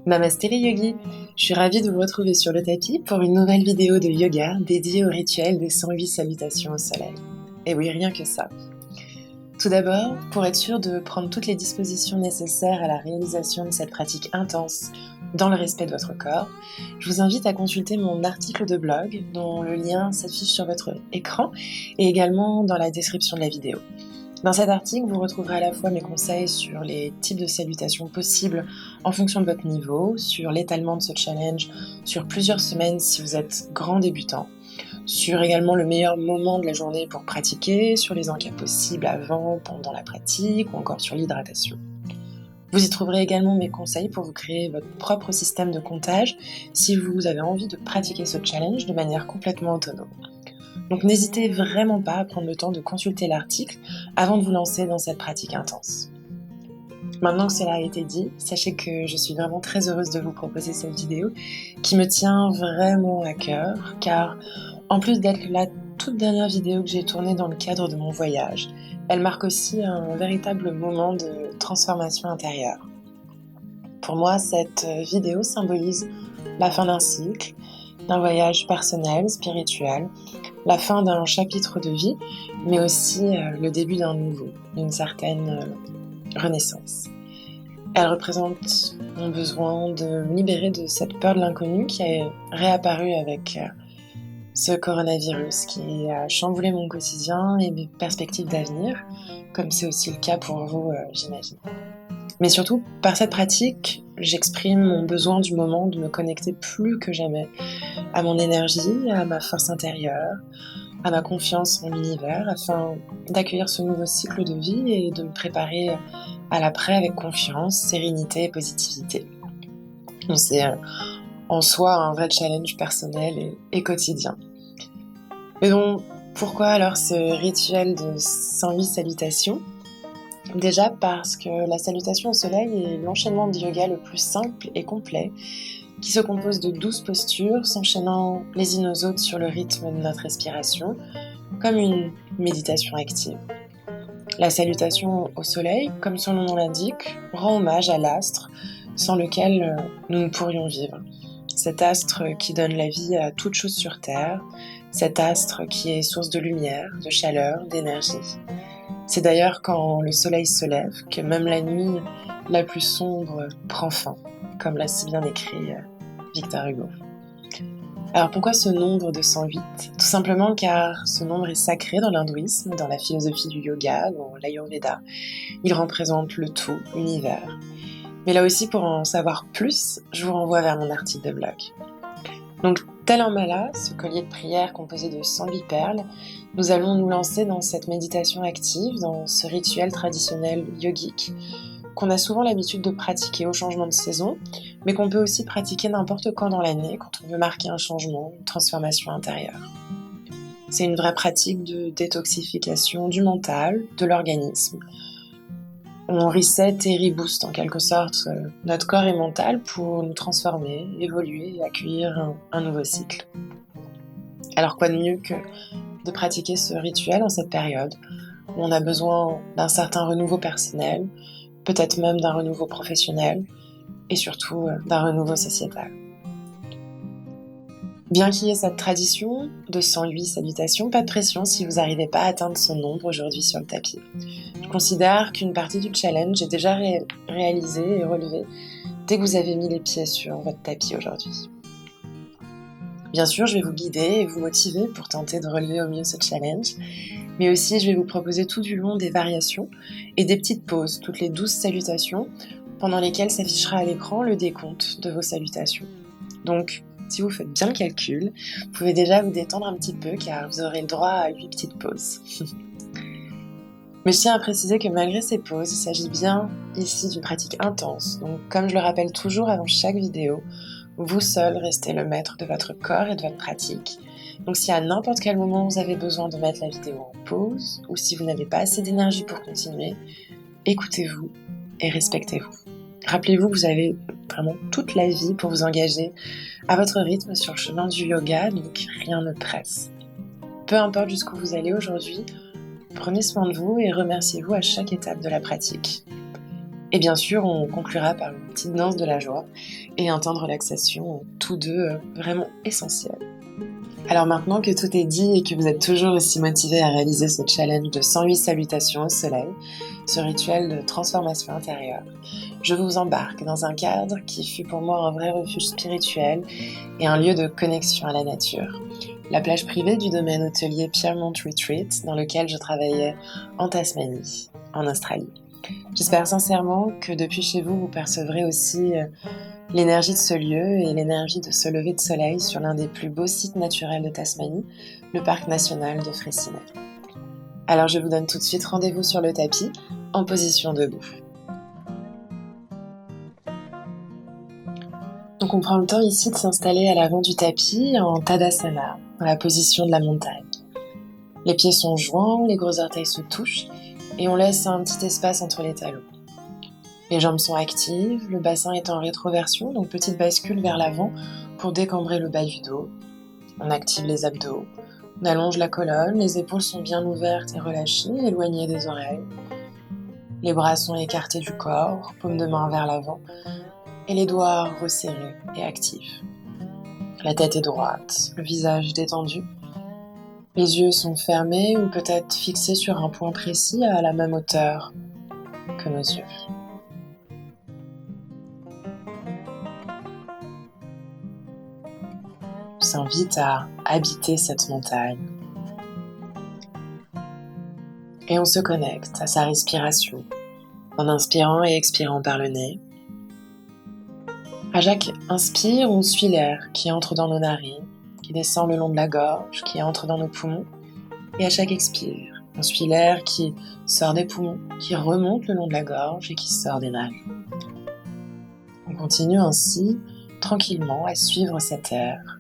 Namasté les yogis, je suis ravie de vous retrouver sur le tapis pour une nouvelle vidéo de yoga dédiée au rituel des 108 salutations au soleil. Et oui, rien que ça. Tout d'abord, pour être sûr de prendre toutes les dispositions nécessaires à la réalisation de cette pratique intense dans le respect de votre corps, je vous invite à consulter mon article de blog dont le lien s'affiche sur votre écran et également dans la description de la vidéo. Dans cet article, vous retrouverez à la fois mes conseils sur les types de salutations possibles en fonction de votre niveau, sur l'étalement de ce challenge sur plusieurs semaines si vous êtes grand débutant, sur également le meilleur moment de la journée pour pratiquer, sur les encas possibles avant, pendant la pratique ou encore sur l'hydratation. Vous y trouverez également mes conseils pour vous créer votre propre système de comptage si vous avez envie de pratiquer ce challenge de manière complètement autonome. Donc n'hésitez vraiment pas à prendre le temps de consulter l'article avant de vous lancer dans cette pratique intense. Maintenant que cela a été dit, sachez que je suis vraiment très heureuse de vous proposer cette vidéo qui me tient vraiment à cœur, car en plus d'être la toute dernière vidéo que j'ai tournée dans le cadre de mon voyage, elle marque aussi un véritable moment de transformation intérieure. Pour moi, cette vidéo symbolise la fin d'un cycle, d'un voyage personnel, spirituel, la fin d'un chapitre de vie, mais aussi le début d'un nouveau, d'une certaine renaissance. Elle représente mon besoin de me libérer de cette peur de l'inconnu qui est réapparue avec ce coronavirus qui a chamboulé mon quotidien et mes perspectives d'avenir, comme c'est aussi le cas pour vous, j'imagine. Mais surtout, par cette pratique, j'exprime mon besoin du moment de me connecter plus que jamais à mon énergie, à ma force intérieure, à ma confiance en l'univers, afin d'accueillir ce nouveau cycle de vie et de me préparer à l'après avec confiance, sérénité et positivité. Donc c'est en soi un vrai challenge personnel et quotidien. Mais donc, pourquoi alors ce rituel de 108 salutations ? Déjà parce que la salutation au soleil est l'enchaînement de yoga le plus simple et complet, qui se compose de 12 postures s'enchaînant les unes aux autres sur le rythme de notre respiration, comme une méditation active. La salutation au soleil, comme son nom l'indique, rend hommage à l'astre sans lequel nous ne pourrions vivre. Cet astre qui donne la vie à toute chose sur Terre, cet astre qui est source de lumière, de chaleur, d'énergie. C'est d'ailleurs quand le soleil se lève que même la nuit la plus sombre prend fin, comme l'a si bien écrit Victor Hugo. Alors pourquoi ce nombre de 108 ? Tout simplement car ce nombre est sacré dans l'hindouisme, dans la philosophie du yoga, dans l'ayurveda. Il représente le tout, l'univers. Mais là aussi, pour en savoir plus, je vous renvoie vers mon article de blog. Donc, tel un mala, ce collier de prière composé de 108 perles, nous allons nous lancer dans cette méditation active, dans ce rituel traditionnel yogique, qu'on a souvent l'habitude de pratiquer au changement de saison, mais qu'on peut aussi pratiquer n'importe quand dans l'année, quand on veut marquer un changement, une transformation intérieure. C'est une vraie pratique de détoxification du mental, de l'organisme. On reset et rebooste en quelque sorte notre corps et mental pour nous transformer, évoluer et accueillir un nouveau cycle. Alors quoi de mieux que de pratiquer ce rituel en cette période où on a besoin d'un certain renouveau personnel, peut-être même d'un renouveau professionnel et surtout d'un renouveau sociétal. Bien qu'il y ait cette tradition de 108 salutations, pas de pression si vous n'arrivez pas à atteindre ce nombre aujourd'hui sur le tapis. Je considère qu'une partie du challenge est déjà réalisée et relevée dès que vous avez mis les pieds sur votre tapis aujourd'hui. Bien sûr, je vais vous guider et vous motiver pour tenter de relever au mieux ce challenge, mais aussi je vais vous proposer tout du long des variations et des petites pauses, toutes les 12 salutations, pendant lesquelles s'affichera à l'écran le décompte de vos salutations. Donc, si vous faites bien le calcul, vous pouvez déjà vous détendre un petit peu car vous aurez le droit à 8 petites pauses. Mais je tiens à préciser que malgré ces pauses, il s'agit bien ici d'une pratique intense. Donc comme je le rappelle toujours avant chaque vidéo, vous seul restez le maître de votre corps et de votre pratique. Donc si à n'importe quel moment vous avez besoin de mettre la vidéo en pause, ou si vous n'avez pas assez d'énergie pour continuer, écoutez-vous et respectez-vous. Rappelez-vous que vous avez vraiment toute la vie pour vous engager à votre rythme sur le chemin du yoga, donc rien ne presse. Peu importe jusqu'où vous allez aujourd'hui, prenez soin de vous et remerciez-vous à chaque étape de la pratique. Et bien sûr, on conclura par une petite danse de la joie et un temps de relaxation, tous deux vraiment essentiels. Alors maintenant que tout est dit et que vous êtes toujours aussi motivé à réaliser ce challenge de 108 salutations au soleil, ce rituel de transformation intérieure, je vous embarque dans un cadre qui fut pour moi un vrai refuge spirituel et un lieu de connexion à la nature. La plage privée du domaine hôtelier Piermont Retreat, dans lequel je travaillais en Tasmanie, en Australie. J'espère sincèrement que depuis chez vous, vous percevrez aussi l'énergie de ce lieu et l'énergie de ce lever de soleil sur l'un des plus beaux sites naturels de Tasmanie, le parc national de Freycinet. Alors je vous donne tout de suite rendez-vous sur le tapis, en position debout. Donc on prend le temps ici de s'installer à l'avant du tapis en Tadasana, dans la position de la montagne. Les pieds sont joints, les gros orteils se touchent et on laisse un petit espace entre les talons. Les jambes sont actives, le bassin est en rétroversion, donc petite bascule vers l'avant pour décambrer le bas du dos. On active les abdos, on allonge la colonne, les épaules sont bien ouvertes et relâchées, éloignées des oreilles. Les bras sont écartés du corps, paume de main vers l'avant, et les doigts resserrés et actifs. La tête est droite, le visage détendu. Les yeux sont fermés ou peut-être fixés sur un point précis à la même hauteur que nos yeux. On s'invite à habiter cette montagne. Et on se connecte à sa respiration, en inspirant et expirant par le nez. À chaque inspire, on suit l'air qui entre dans nos narines, qui descend le long de la gorge, qui entre dans nos poumons. Et à chaque expire, on suit l'air qui sort des poumons, qui remonte le long de la gorge et qui sort des narines. On continue ainsi, tranquillement, à suivre cet air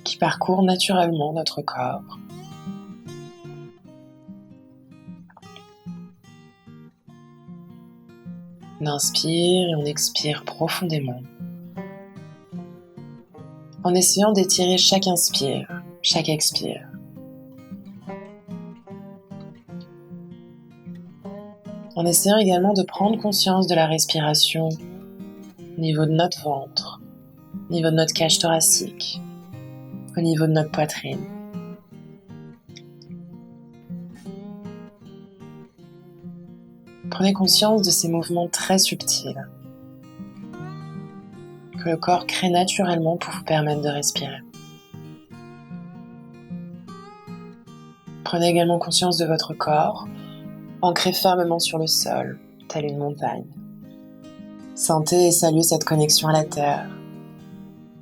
qui parcourt naturellement notre corps. On inspire et on expire profondément, en essayant d'étirer chaque inspire, chaque expire. En essayant également de prendre conscience de la respiration au niveau de notre ventre, au niveau de notre cage thoracique, au niveau de notre poitrine. Prenez conscience de ces mouvements très subtils que le corps crée naturellement pour vous permettre de respirer. Prenez également conscience de votre corps, ancré fermement sur le sol, tel une montagne. Sentez et saluez cette connexion à la terre.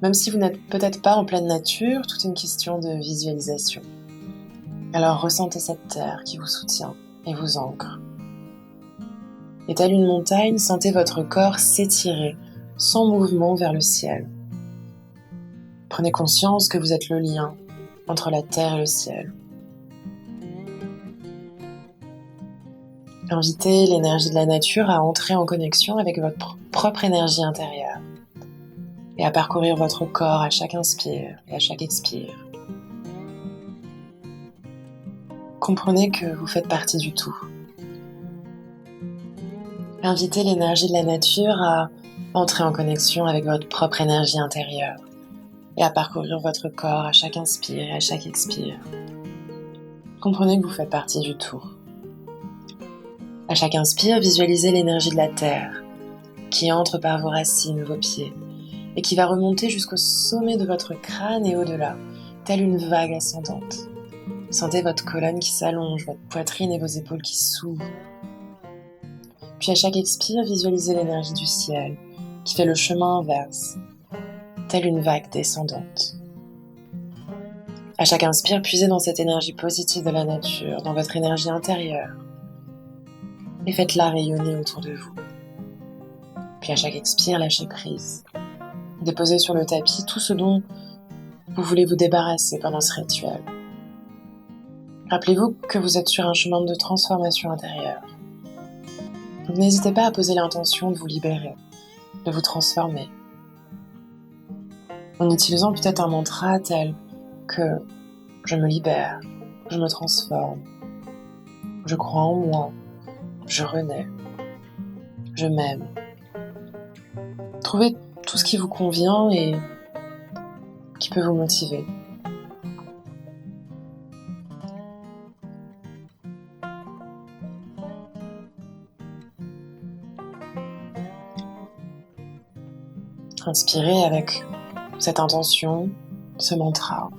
Même si vous n'êtes peut-être pas en pleine nature, tout est une question de visualisation. Alors ressentez cette terre qui vous soutient et vous ancre. Et telle une montagne, sentez votre corps s'étirer, sans mouvement vers le ciel. Prenez conscience que vous êtes le lien entre la terre et le ciel. Invitez l'énergie de la nature à entrer en connexion avec votre propre énergie intérieure et à parcourir votre corps à chaque inspire et à chaque expire. Comprenez que vous faites partie du tout. Invitez l'énergie de la nature à entrer en connexion avec votre propre énergie intérieure et à parcourir votre corps à chaque inspire et à chaque expire. Comprenez que vous faites partie du tout. À chaque inspire, visualisez l'énergie de la terre qui entre par vos racines, vos pieds, et qui va remonter jusqu'au sommet de votre crâne et au-delà, telle une vague ascendante. Sentez votre colonne qui s'allonge, votre poitrine et vos épaules qui s'ouvrent. Puis à chaque expire, visualisez l'énergie du ciel qui fait le chemin inverse, telle une vague descendante. À chaque inspire, puisez dans cette énergie positive de la nature, dans votre énergie intérieure, et faites-la rayonner autour de vous. Puis à chaque expire, lâchez prise. Déposez sur le tapis tout ce dont vous voulez vous débarrasser pendant ce rituel. Rappelez-vous que vous êtes sur un chemin de transformation intérieure. Donc n'hésitez pas à poser l'intention de vous libérer, de vous transformer. En utilisant peut-être un mantra tel que « je me libère, je me transforme, je crois en moi, je renais, je m'aime. Trouvez tout ce qui vous convient et qui peut vous motiver. Inspirez avec cette intention, ce mantra.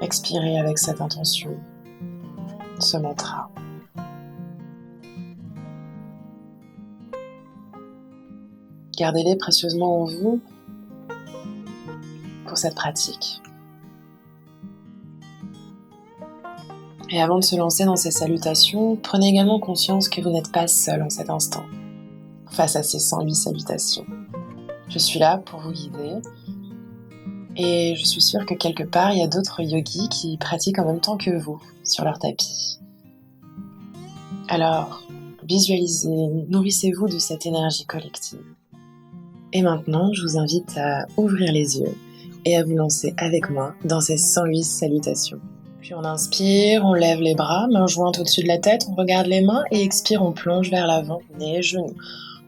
Expirez avec cette intention, ce mantra. Gardez-les précieusement en vous pour cette pratique. Et avant de se lancer dans ces salutations, prenez également conscience que vous n'êtes pas seul en cet instant, face à ces 108 salutations. Je suis là pour vous guider et je suis sûre que quelque part, il y a d'autres yogis qui pratiquent en même temps que vous sur leur tapis. Alors, visualisez, nourrissez-vous de cette énergie collective. Et maintenant, je vous invite à ouvrir les yeux et à vous lancer avec moi dans ces 108 salutations. Puis on inspire, on lève les bras, mains jointes au-dessus de la tête, on regarde les mains et expire, on plonge vers l'avant, nez et genoux.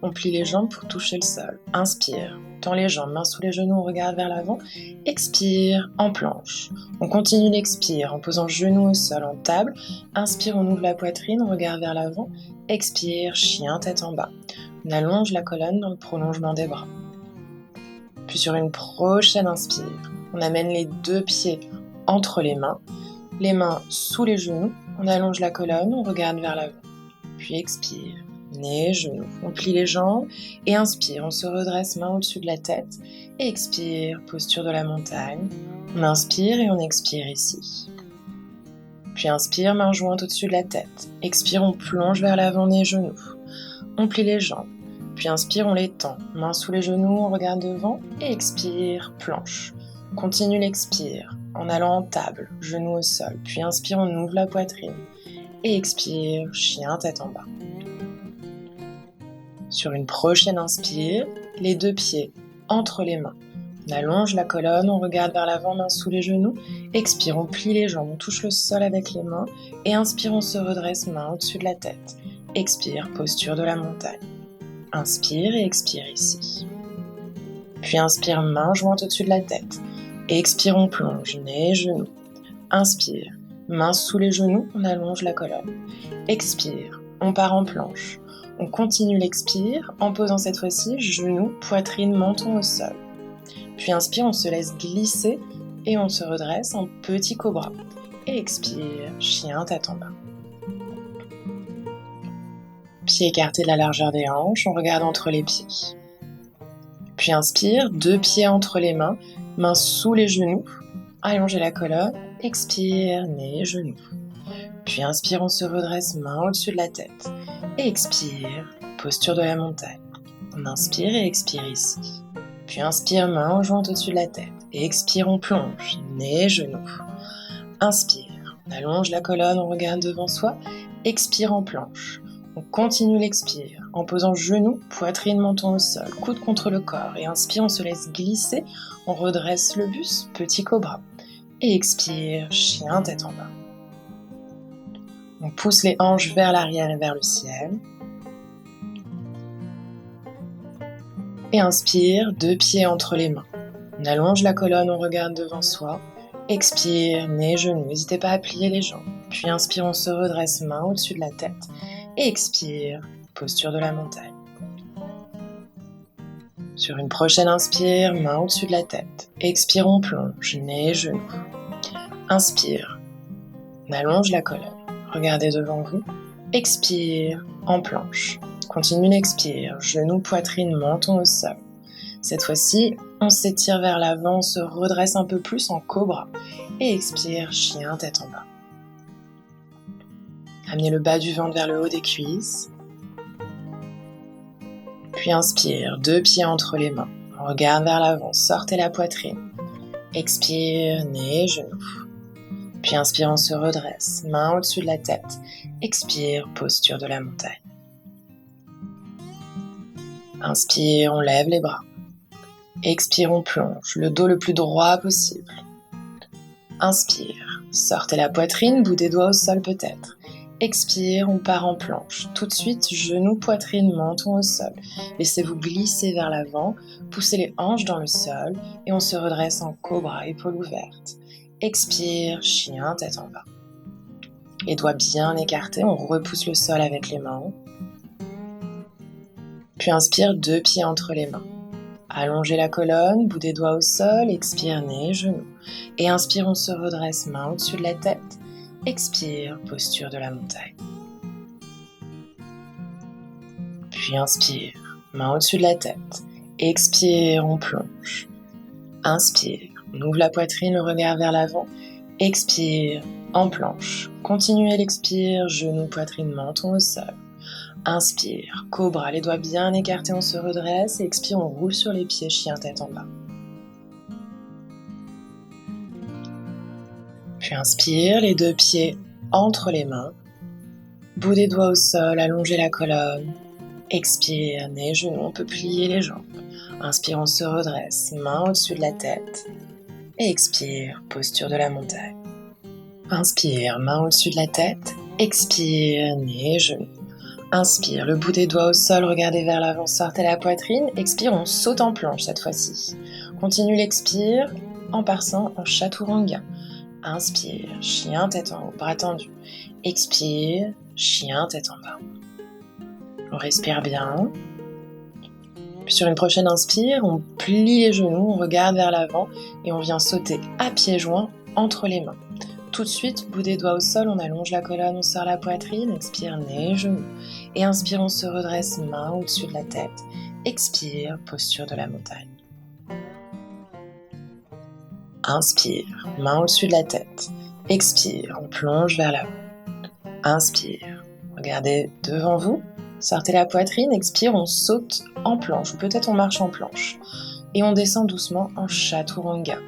On plie les jambes pour toucher le sol. Inspire, tend les jambes, mains sous les genoux, on regarde vers l'avant. Expire, en planche. On continue l'expire en posant genoux au sol en table. Inspire, on ouvre la poitrine, on regarde vers l'avant. Expire, chien, tête en bas. On allonge la colonne dans le prolongement des bras. Puis sur une prochaine inspire, on amène les deux pieds entre les mains sous les genoux. On allonge la colonne, on regarde vers l'avant. Puis expire. Nez, genoux, on plie les jambes et inspire, on se redresse main au-dessus de la tête et expire, posture de la montagne. On inspire et on expire ici. Puis inspire, main jointe au-dessus de la tête. Expire, on plonge vers l'avant, nez, genoux. On plie les jambes. Puis inspire, on les tend. Main sous les genoux, on regarde devant et expire, planche. Continue l'expire en allant en table, genoux au sol. Puis inspire, on ouvre la poitrine et expire, chien, tête en bas. Sur une prochaine inspire, les deux pieds entre les mains. On allonge la colonne, on regarde vers l'avant, main sous les genoux. Expire, on plie les jambes, on touche le sol avec les mains. Et inspire, on se redresse, main au-dessus de la tête. Expire, posture de la montagne. Inspire et expire ici. Puis inspire, main jointe au-dessus de la tête. Expire, on plonge, nez, genoux. Inspire, main sous les genoux, on allonge la colonne. Expire, on part en planche. On continue l'expire en posant cette fois-ci genoux, poitrine, menton au sol. Puis inspire, on se laisse glisser et on se redresse en petit cobra. Et expire, chien, tête en bas. Pieds écartés de la largeur des hanches, on regarde entre les pieds. Puis inspire, deux pieds entre les mains, mains sous les genoux, allongez la colonne, expire, nez, genoux. Puis inspire, on se redresse, main au-dessus de la tête. Et expire, posture de la montagne. On inspire et expire ici. Puis inspire, main jointe au-dessus de la tête. Et expire, on plonge, nez, genoux. Inspire, on allonge la colonne, on regarde devant soi. Expire en planche. On continue l'expire en posant genoux, poitrine, menton au sol, coude contre le corps. Et inspire, on se laisse glisser, on redresse le buste, petit cobra. Et expire, chien, tête en bas. On pousse les hanches vers l'arrière et vers le ciel. Et inspire, deux pieds entre les mains. On allonge la colonne, on regarde devant soi. Expire, nez, genoux, n'hésitez pas à plier les jambes. Puis inspire, on se redresse, main au-dessus de la tête. Et expire, posture de la montagne. Sur une prochaine inspire, main au-dessus de la tête. Expire, on plonge, nez, genoux. Inspire, on allonge la colonne. Regardez devant vous. Expire, en planche. Continue l'expire, genoux, poitrine, menton au sol. Cette fois-ci, on s'étire vers l'avant, on se redresse un peu plus en cobra. Et expire, chien, tête en bas. Amenez le bas du ventre vers le haut des cuisses. Puis inspire, deux pieds entre les mains. On regarde vers l'avant, sortez la poitrine. Expire, nez, genoux. Puis inspire, on se redresse, main au-dessus de la tête. Expire, posture de la montagne. Inspire, on lève les bras. Expire, on plonge, le dos le plus droit possible. Inspire, sortez la poitrine, bout des doigts au sol peut-être. Expire, on part en planche. Tout de suite, genoux, poitrine, menton au sol. Laissez-vous glisser vers l'avant, poussez les hanches dans le sol et on se redresse en cobra, épaules ouvertes. Expire, chien, tête en bas. Les doigts bien écartés, on repousse le sol avec les mains. Puis inspire, 2 pieds entre les mains. Allongez la colonne, bout des doigts au sol, expire, nez, genoux. Et inspire, on se redresse, main au-dessus de la tête. Expire, posture de la montagne. Puis inspire, main au-dessus de la tête. Expire, on plonge. Inspire, on ouvre la poitrine, le regard vers l'avant. Expire, en planche. Continuez l'expire, genoux, poitrine, menton au sol. Inspire, cobra, les doigts bien écartés, on se redresse. Et expire, on roule sur les pieds, chien, tête en bas. Puis inspire, les 2 pieds entre les mains. Bout des doigts au sol, allongez la colonne. Expire, nez, genoux, on peut plier les jambes. Inspire, on se redresse, main au-dessus de la tête. Et expire, posture de la montagne. Inspire, main au-dessus de la tête. Expire, nez, genoux. Inspire, le bout des doigts au sol, regardez vers l'avant, sortez la poitrine. Expire, on saute en planche cette fois-ci. Continue l'expire en passant en chaturanga. Inspire, chien, tête en haut, bras tendus. Expire, chien, tête en bas. On respire bien. Puis sur une prochaine inspire, on plie les genoux, on regarde vers l'avant et on vient sauter à pieds joints entre les mains. Tout de suite, bout des doigts au sol, on allonge la colonne, on sort la poitrine, expire, nez, genoux. Et inspire, on se redresse, main au-dessus de la tête. Expire, posture de la montagne. Inspire, main au-dessus de la tête. Expire, on plonge vers l'avant. Inspire, regardez devant vous. Sortez la poitrine, expire, on saute en planche, ou peut-être on marche en planche. Et on descend doucement en chaturanga.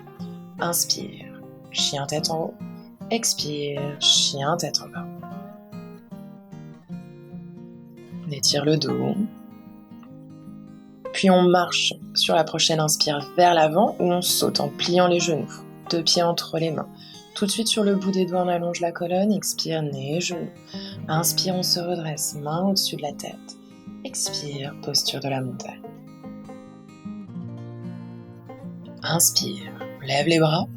Inspire, chien tête en haut. Expire, chien tête en bas. On étire le dos. Puis on marche sur la prochaine inspire vers l'avant, ou on saute en pliant les genoux. 2 pieds entre les mains. Tout de suite sur le bout des doigts, on allonge la colonne, expire, nez, genoux. Inspire, on se redresse, main au-dessus de la tête. Expire, posture de la montagne. Inspire, lève les bras.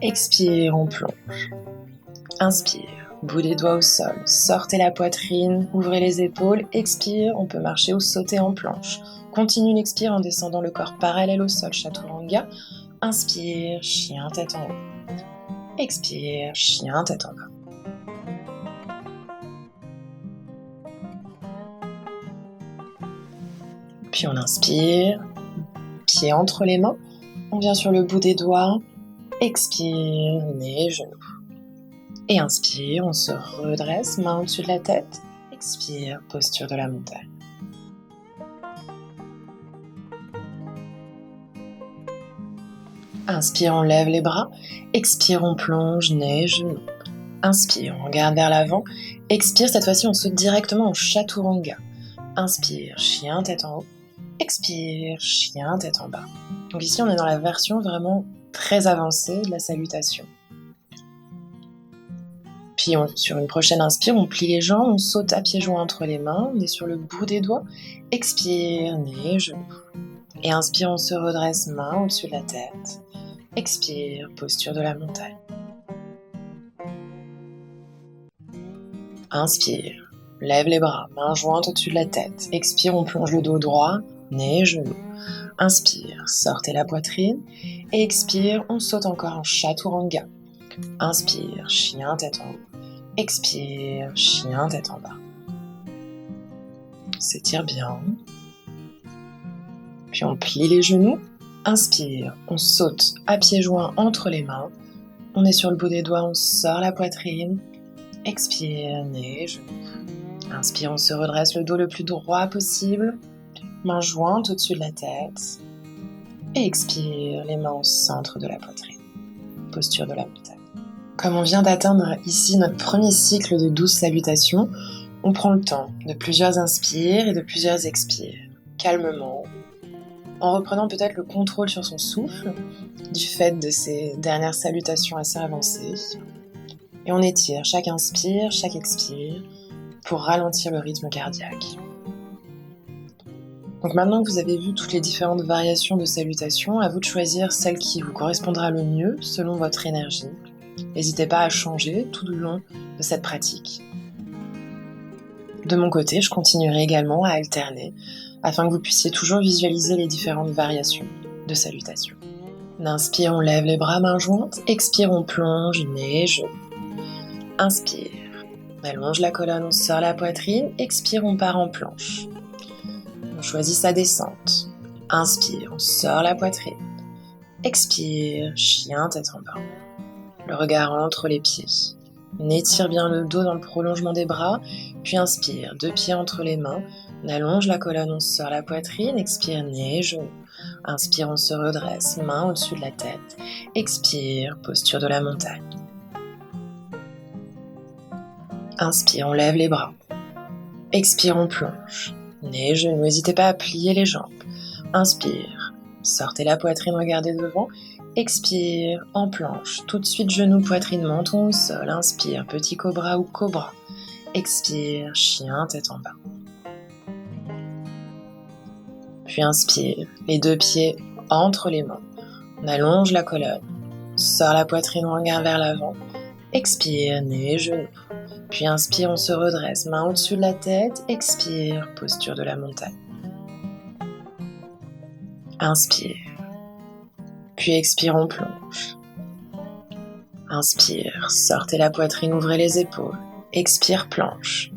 Expire, on plonge. Inspire, bout des doigts au sol, sortez la poitrine, ouvrez les épaules. Expire, on peut marcher ou sauter en planche. Continue l'expire en descendant le corps parallèle au sol, chaturanga. Inspire, chien, tête en haut. Expire, chien, tête en bas. Puis on inspire, pieds entre les mains. On vient sur le bout des doigts. Expire, nez, genoux. Et inspire, on se redresse, main au-dessus de la tête. Expire, posture de la montagne. Inspire, on lève les bras. Expire, on plonge, nez, genoux. Inspire, on regarde vers l'avant. Expire, cette fois-ci, on saute directement en chaturanga. Inspire, chien, tête en haut. Expire, chien, tête en bas. Donc ici, on est dans la version vraiment très avancée de la salutation. Puis sur une prochaine inspire, on plie les jambes, on saute à pieds joints entre les mains, on est sur le bout des doigts. Expire, nez, genoux. Et inspire, on se redresse, main au-dessus de la tête. Expire, posture de la montagne. Inspire, lève les bras, mains jointes au-dessus de la tête. Expire, on plonge le dos droit, nez, genoux. Inspire, sortez la poitrine. Et expire, on saute encore en chaturanga. Inspire, chien, tête en haut. Expire, chien, tête en bas. S'étire bien. Puis on plie les genoux. Inspire, on saute à pieds joints entre les mains. On est sur le bout des doigts, on sort la poitrine. Expire, nez, genoux. Inspire, on se redresse le dos le plus droit possible. Mains jointes au-dessus de la tête. Et expire, les mains au centre de la poitrine. Posture de la montagne. Comme on vient d'atteindre ici notre premier cycle de 12 salutations, on prend le temps de plusieurs inspires et de plusieurs expires, calmement, en reprenant peut-être le contrôle sur son souffle, du fait de ces dernières salutations assez avancées. Et on étire chaque inspire, chaque expire pour ralentir le rythme cardiaque. Donc maintenant que vous avez vu toutes les différentes variations de salutation, à vous de choisir celle qui vous correspondra le mieux selon votre énergie. N'hésitez pas à changer tout le long de cette pratique. De mon côté, je continuerai également à alterner afin que vous puissiez toujours visualiser les différentes variations de salutation. On inspire, on lève les bras mains jointes. Expire, on plonge, nez, genoux. Inspire, on allonge la colonne, on sort la poitrine. Expire, on part en planche. On choisit sa descente. Inspire, on sort la poitrine. Expire, chien, tête en bas. Le regard entre les pieds. On étire bien le dos dans le prolongement des bras. Puis inspire, 2 pieds entre les mains. On allonge la colonne, on sort la poitrine. Expire, nez, genoux. Inspire, on se redresse, main au-dessus de la tête. Expire, posture de la montagne. Inspire, on lève les bras. Expire, on plonge. Nez, genoux, n'hésitez pas à plier les jambes. Inspire, sortez la poitrine, regardez devant. Expire, en planche. Tout de suite, genoux, poitrine, menton au sol. Inspire, petit cobra ou cobra. Expire, chien, tête en bas. Puis inspire, les 2 pieds entre les mains. On allonge la colonne. Sort la poitrine, on regarde vers l'avant. Expire, nez, genoux. Puis inspire, on se redresse, main au-dessus de la tête. Expire, posture de la montagne. Inspire. Puis expire, on plonge. Inspire, sortez la poitrine, ouvrez les épaules. Expire, planche.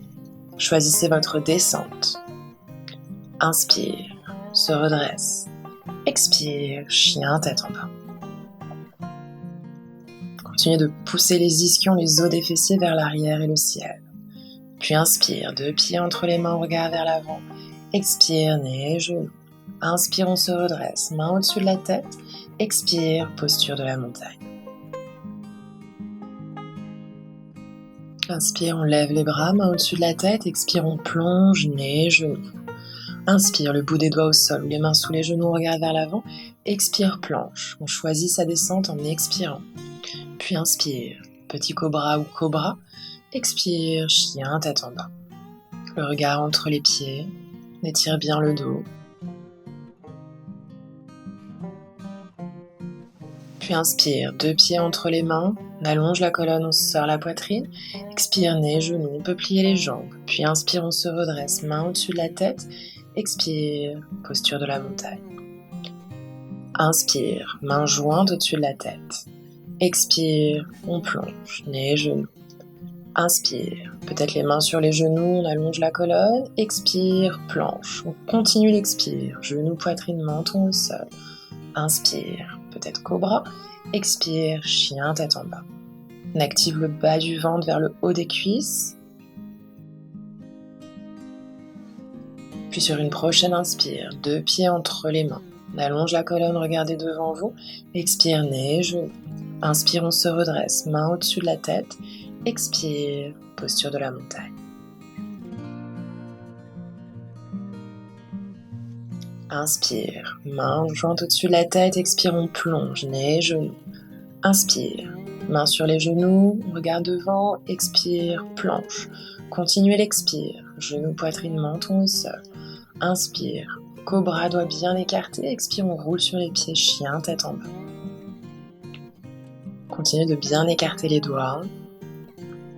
Choisissez votre descente. Inspire, se redresse. Expire, chien, tête en bas. Continuez de pousser les ischions, les os des fessiers vers l'arrière et le ciel. Puis inspire, 2 pieds entre les mains, regard vers l'avant. Expire, nez, genoux. Inspire, on se redresse, main au-dessus de la tête. Expire, posture de la montagne. Inspire, on lève les bras, main au-dessus de la tête. Expire, on plonge, nez, genoux. Inspire, le bout des doigts au sol ou les mains sous les genoux, on regarde vers l'avant. Expire, planche. On choisit sa descente en expirant. Puis inspire, petit cobra ou cobra. Expire, chien, tête en bas. Le regard entre les pieds. On étire bien le dos. Puis inspire, 2 pieds entre les mains. On allonge la colonne, on sort la poitrine. Expire, nez, genoux, on peut plier les jambes. Puis inspire, on se redresse, main au-dessus de la tête. Expire, posture de la montagne. Inspire, main jointe au-dessus de la tête. Expire, on plonge, nez, genoux. Inspire, peut-être les mains sur les genoux, on allonge la colonne. Expire, planche. On continue l'expire, genoux, poitrine, menton au sol. Inspire, peut-être cobra. Expire, chien, tête en bas. On active le bas du ventre vers le haut des cuisses. Puis sur une prochaine inspire, 2 pieds entre les mains. On allonge la colonne, regardez devant vous. Expire, nez, genoux. Inspire, on se redresse, main au-dessus de la tête. Expire, posture de la montagne. Inspire, main jointe au-dessus de la tête. Expire, on plonge, nez, genoux. Inspire, main sur les genoux, regarde devant. Expire, planche. Continuez l'expire, genoux, poitrine, menton au sol. Inspire, cobra, doigt bien écarté. Expire, on roule sur les pieds, chien, tête en bas. Continuez de bien écarter les doigts.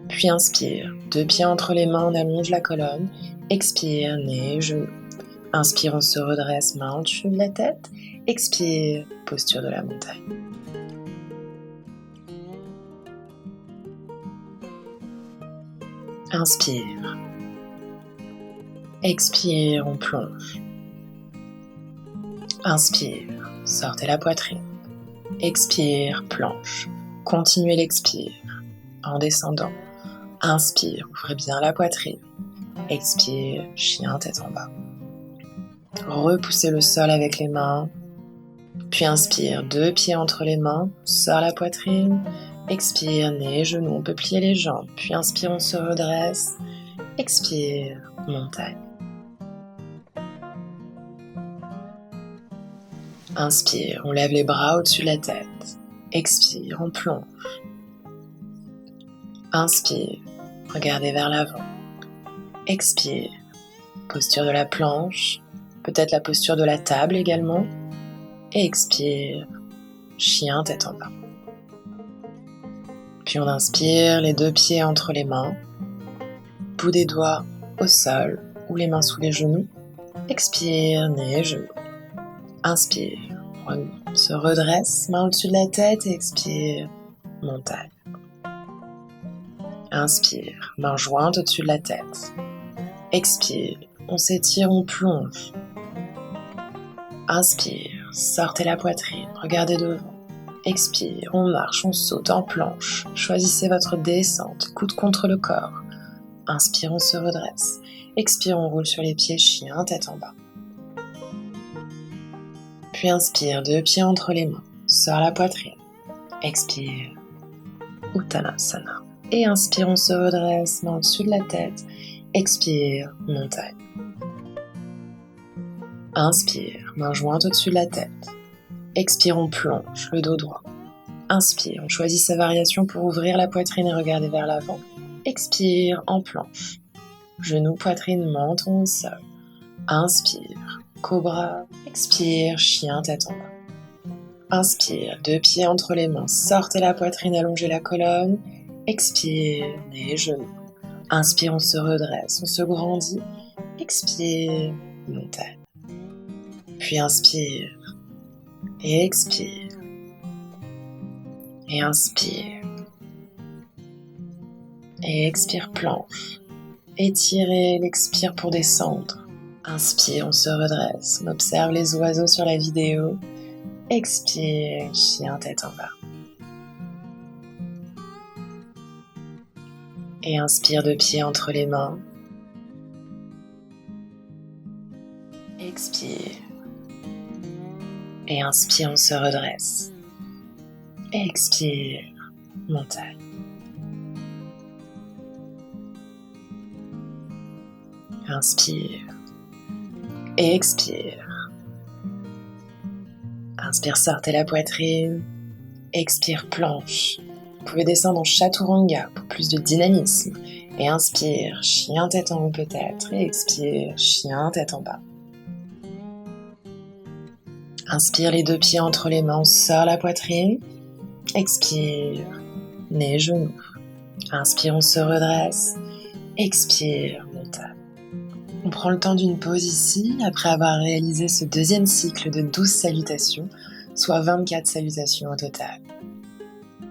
Puis inspire, 2 pieds entre les mains, on allonge la colonne. Expire, nez, genoux. Inspire, on se redresse, main au-dessus de la tête. Expire, posture de la montagne. Inspire. Expire, on plonge. Inspire, sortez la poitrine. Expire, planche. Continuez l'expire en descendant. Inspire, ouvrez bien la poitrine. Expire, chien, tête en bas. Repoussez le sol avec les mains. Puis inspire, 2 pieds entre les mains. Sort la poitrine. Expire, nez, genoux, on peut plier les jambes. Puis inspire, on se redresse. Expire, montagne. Inspire, on lève les bras au-dessus de la tête. Expire, on plonge. Inspire, regardez vers l'avant. Expire, posture de la planche, peut-être la posture de la table également. Et expire, chien tête en bas. Puis on inspire, les 2 pieds entre les mains, bout des doigts au sol ou les mains sous les genoux. Expire, nez et genoux. Inspire, on se redresse, main au-dessus de la tête et expire, montagne. Inspire, main jointe au-dessus de la tête. Expire, on s'étire, on plonge. Inspire, sortez la poitrine, regardez devant. Expire, on marche, on saute en planche. Choisissez votre descente, coude contre le corps. Inspire, on se redresse. Expire, on roule sur les pieds, chien, tête en bas. Puis inspire, 2 pieds entre les mains. Sors la poitrine. Expire, Uttanasana. Et inspire, on se redresse, main au-dessus de la tête. Expire, montagne. Inspire, main jointe au-dessus de la tête. Expire, on plonge, le dos droit. Inspire, on choisit sa variation pour ouvrir la poitrine et regarder vers l'avant. Expire, en planche. Genoux, poitrine, menton au sol. Inspire, cobra. Expire, chien, tête en bas. Inspire, 2 pieds entre les mains. Sortez la poitrine, allongez la colonne. Expire, nez, genoux. Inspire, on se redresse, on se grandit. Expire, montagne. Puis inspire. Et expire. Et inspire. Et expire, planche. Étirez, l'expire pour descendre. Inspire, on se redresse. On observe les oiseaux sur la vidéo. Expire, chien tête en bas. Et inspire, 2 pieds entre les mains. Expire. Et inspire, on se redresse. Expire, montagne. Inspire. Et expire. Inspire, sortez la poitrine. Expire, planche. Vous pouvez descendre en chaturanga pour plus de dynamisme. Et inspire, chien tête en haut peut-être. Et expire, chien tête en bas. Inspire, les 2 pieds entre les mains, on sort la poitrine. Expire, nez, genoux. Inspire, on se redresse. Expire, montagne. On prend le temps d'une pause ici, après avoir réalisé ce 2e cycle de 12 salutations, soit 24 salutations au total.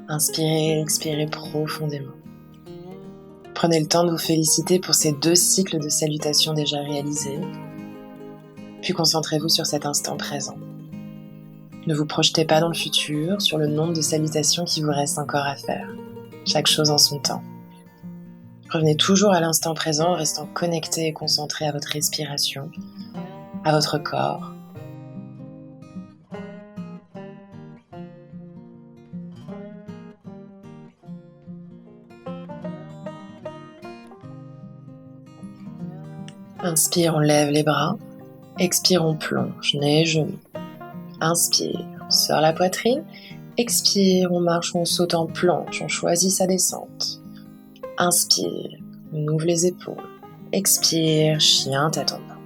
Inspirez, expirez profondément. Prenez le temps de vous féliciter pour ces 2 cycles de salutations déjà réalisés, puis concentrez-vous sur cet instant présent. Ne vous projetez pas dans le futur, sur le nombre de salutations qui vous reste encore à faire. Chaque chose en son temps. Revenez toujours à l'instant présent en restant connecté et concentré à votre respiration, à votre corps. Inspire, on lève les bras. Expire, on plonge, nez, genoux. Inspire, on sort la poitrine. Expire, on marche, on saute en planche, on choisit sa descente. Inspire, on ouvre les épaules. Expire, chien tête en bas.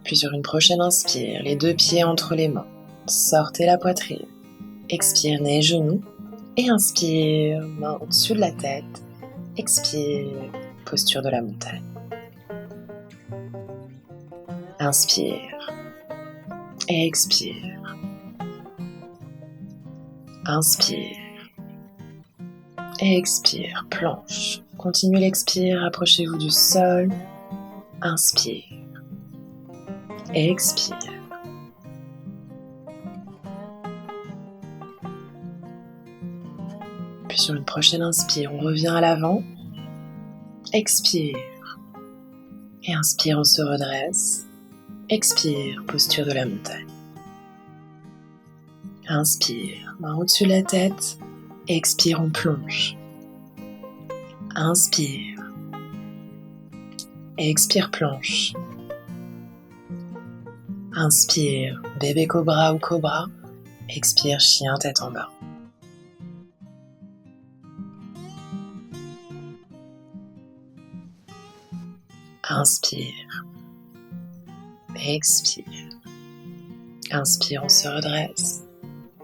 Puis sur une prochaine inspire, les 2 pieds entre les mains. Sortez la poitrine. Expire, nez, genoux. Et inspire, main au-dessus de la tête. Expire, posture de la montagne. Inspire. Et expire. Inspire. Et expire, planche. Continuez l'expire, approchez-vous du sol. Inspire. Et expire. Puis sur une prochaine inspire, on revient à l'avant. Expire. Et inspire, on se redresse. Expire, posture de la montagne. Inspire, main au-dessus de la tête. Expire, on plonge. Inspire. Et expire, planche. Inspire, bébé cobra ou cobra. Expire, chien tête en bas. Inspire. Expire. Inspire, on se redresse.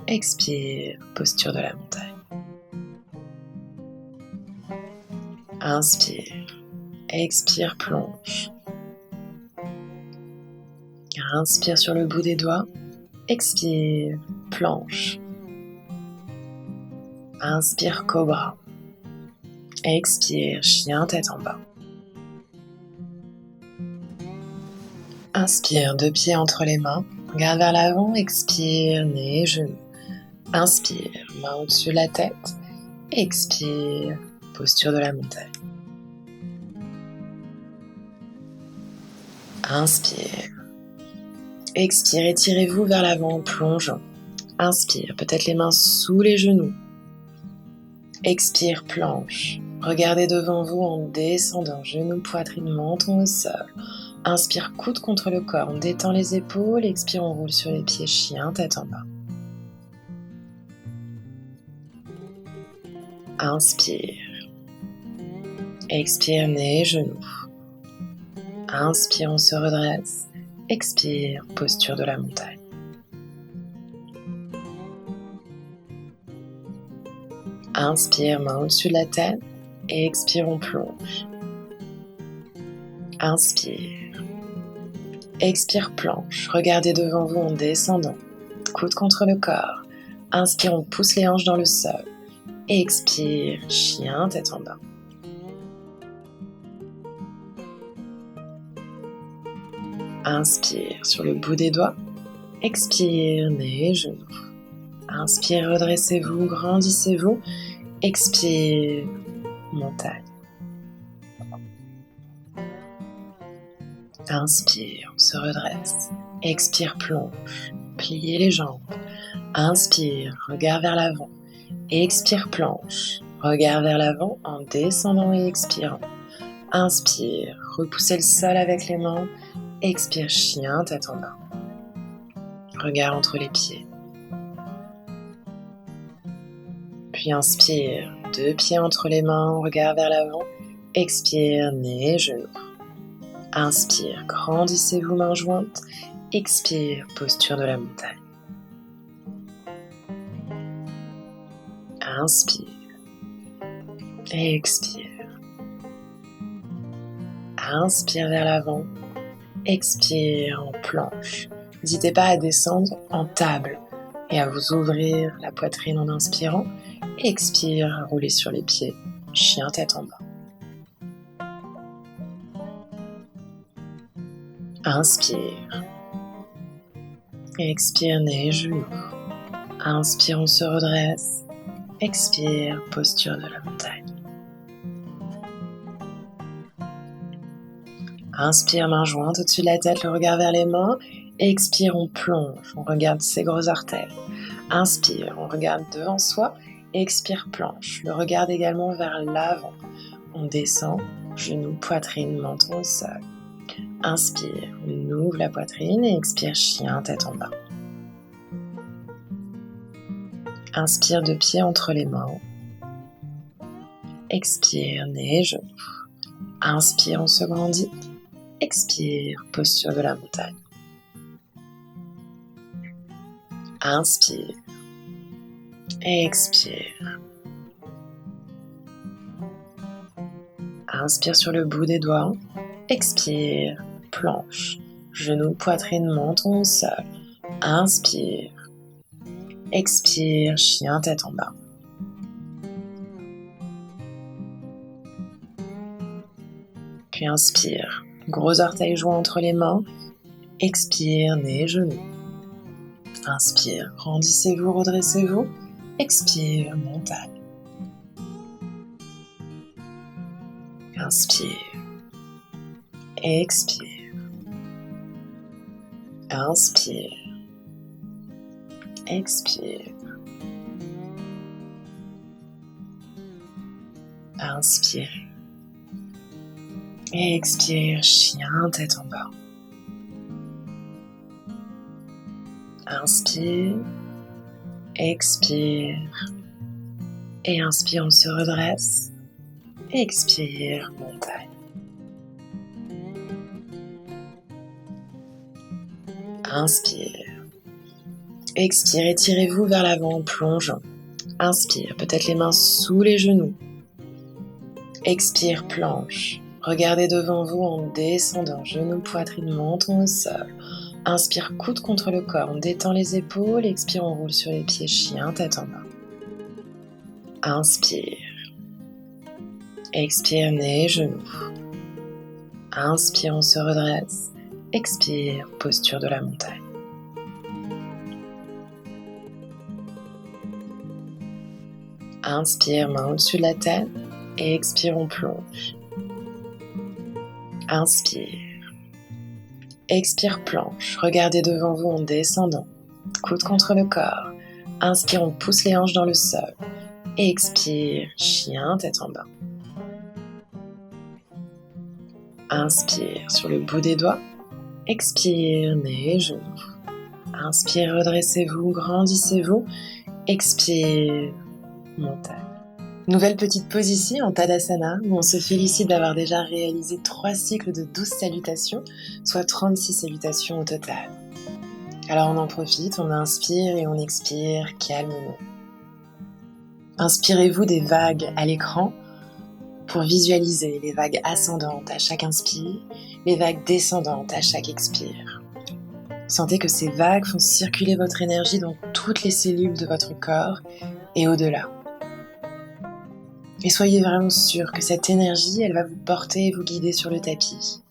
Expire, posture de la montagne. Inspire. Expire, plonge. Inspire sur le bout des doigts. Expire, planche. Inspire, cobra. Expire, chien tête en bas. Inspire, deux pieds entre les mains. Regarde vers l'avant, expire, nez, genoux. Inspire, main au-dessus de la tête. Expire, posture de la montagne. Inspire. Expire, étirez-vous vers l'avant en plongeant. Inspire, peut-être les mains sous les genoux. Expire, planche. Regardez devant vous en descendant, genoux, poitrine, menton au sol. Inspire, coude contre le corps, on détend les épaules. Expire, on roule sur les pieds, chien, tête en bas. Inspire. Expire, nez, genoux. Inspire, on se redresse. Expire, posture de la montagne. Inspire, main au-dessus de la tête. Et expire, on plonge. Inspire. Expire, planche. Regardez devant vous en descendant. Coude contre le corps. Inspire, on pousse les hanches dans le sol. Expire, chien, tête en bas. Inspire sur le bout des doigts. Expire, nez, genoux. Inspire, redressez-vous, grandissez-vous. Expire, montagne. Inspire, on se redresse. Expire, plonge. Pliez les jambes. Inspire, regard vers l'avant. Expire, planche. Regard vers l'avant en descendant et expirant. Inspire, repoussez le sol avec les mains. Expire, chien, tête en bas. Regard entre les pieds. Puis inspire, deux pieds entre les mains, regard vers l'avant. Expire, nez, genoux. Inspire, grandissez-vous, mains jointes. Expire, posture de la montagne. Inspire. Expire. Inspire vers l'avant. Expire en planche. N'hésitez pas à descendre en table et à vous ouvrir la poitrine en inspirant. Expire, à rouler sur les pieds, chien tête en bas. Inspire. Expire, nez, genoux. Inspire, on se redresse. Expire, posture de la montagne. Inspire, main jointe au-dessus de la tête, le regard vers les mains. Expire, on plonge, on regarde ses grosses artères. Inspire, on regarde devant soi. Expire, planche, le regarde également vers l'avant. On descend, genoux, poitrine, menton au sol. Inspire, on ouvre la poitrine et expire, chien, tête en bas. Inspire, deux pieds entre les mains. Expire, nez, genoux. Inspire, on se grandit. Expire, posture de la montagne. Inspire. Expire. Inspire sur le bout des doigts. Expire, planche. Genoux, poitrine, menton au sol. Inspire. Expire, chien, tête en bas. Puis inspire, gros orteils joints entre les mains. Expire, nez, genoux. Inspire, grandissez-vous, redressez-vous. Expire, montagne. Inspire. Expire. Inspire. Expire. Inspire. Expire, chien, tête en bas. Inspire. Expire. Et inspire, on se redresse. Expire, montagne. Inspire. Expire, étirez-vous vers l'avant en plongeant. Inspire, peut-être les mains sous les genoux. Expire, planche. Regardez devant vous en descendant, genoux, poitrine, menton au sol. Inspire, coude contre le corps, on détend les épaules. Expire, on roule sur les pieds, chien, tête en bas. Inspire. Expire, nez, genoux. Inspire, on se redresse. Expire, posture de la montagne. Inspire, main au-dessus de la tête. Et expire, on plonge. Inspire. Expire, planche. Regardez devant vous en descendant. Coude contre le corps. Inspire, on pousse les hanches dans le sol. Expire, chien, tête en bas. Inspire sur le bout des doigts. Expire, nez, genoux. Inspire, redressez-vous, grandissez-vous. Expire, montagne. Nouvelle petite pause ici en Tadasana où on se félicite d'avoir déjà réalisé 3 cycles de 12 salutations, soit 36 salutations au total. Alors on en profite, on inspire et on expire calmement. Inspirez-vous des vagues à l'écran pour visualiser les vagues ascendantes à chaque inspire, les vagues descendantes à chaque expire. Sentez que ces vagues font circuler votre énergie dans toutes les cellules de votre corps et au-delà. Et soyez vraiment sûr que cette énergie, elle va vous porter et vous guider sur le tapis.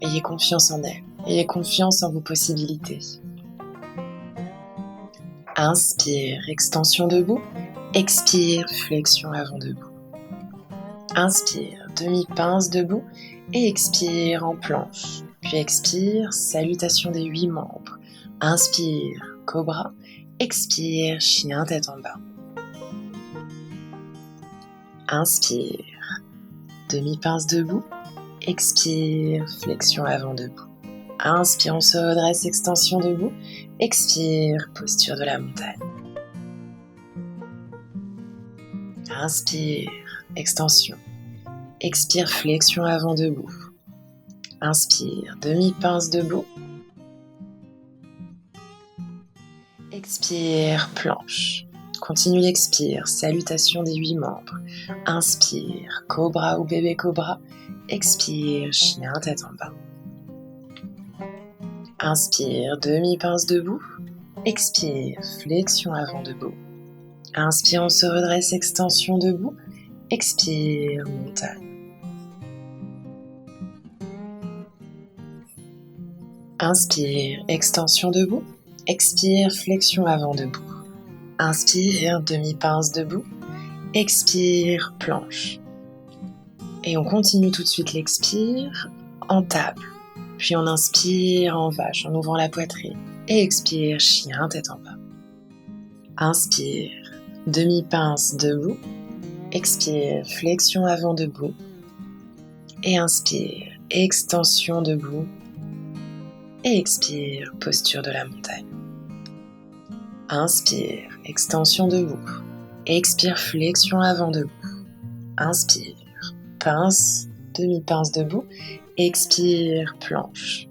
Ayez confiance en elle. Ayez confiance en vos possibilités. Inspire, extension debout. Expire, flexion avant debout. Inspire, demi-pince debout. Et expire en planche. Puis expire, salutation des 8 membres. Inspire, cobra. Expire, chien tête en bas. Inspire, demi-pince debout, expire, flexion avant debout. Inspire, on se redresse, extension debout, expire, posture de la montagne. Inspire, extension, expire, flexion avant debout. Inspire, demi-pince debout, expire, planche. Continue l'expire, salutation des 8 membres. Inspire, cobra ou bébé cobra. Expire, chien tête en bas. Inspire, demi-pince debout. Expire, flexion avant debout. Inspire, on se redresse, extension debout. Expire, montagne. Inspire, extension debout. Expire, flexion avant debout. Inspire, demi-pince debout. Expire, planche. Et on continue tout de suite l'expire en table. Puis on inspire en vache en ouvrant la poitrine. Et expire, chien, tête en bas. Inspire, demi-pince debout. Expire, flexion avant debout. Et inspire, extension debout. Et expire, posture de la montagne. Inspire, extension debout. Expire, flexion avant debout. Inspire, pince, demi-pince debout. Expire, planche.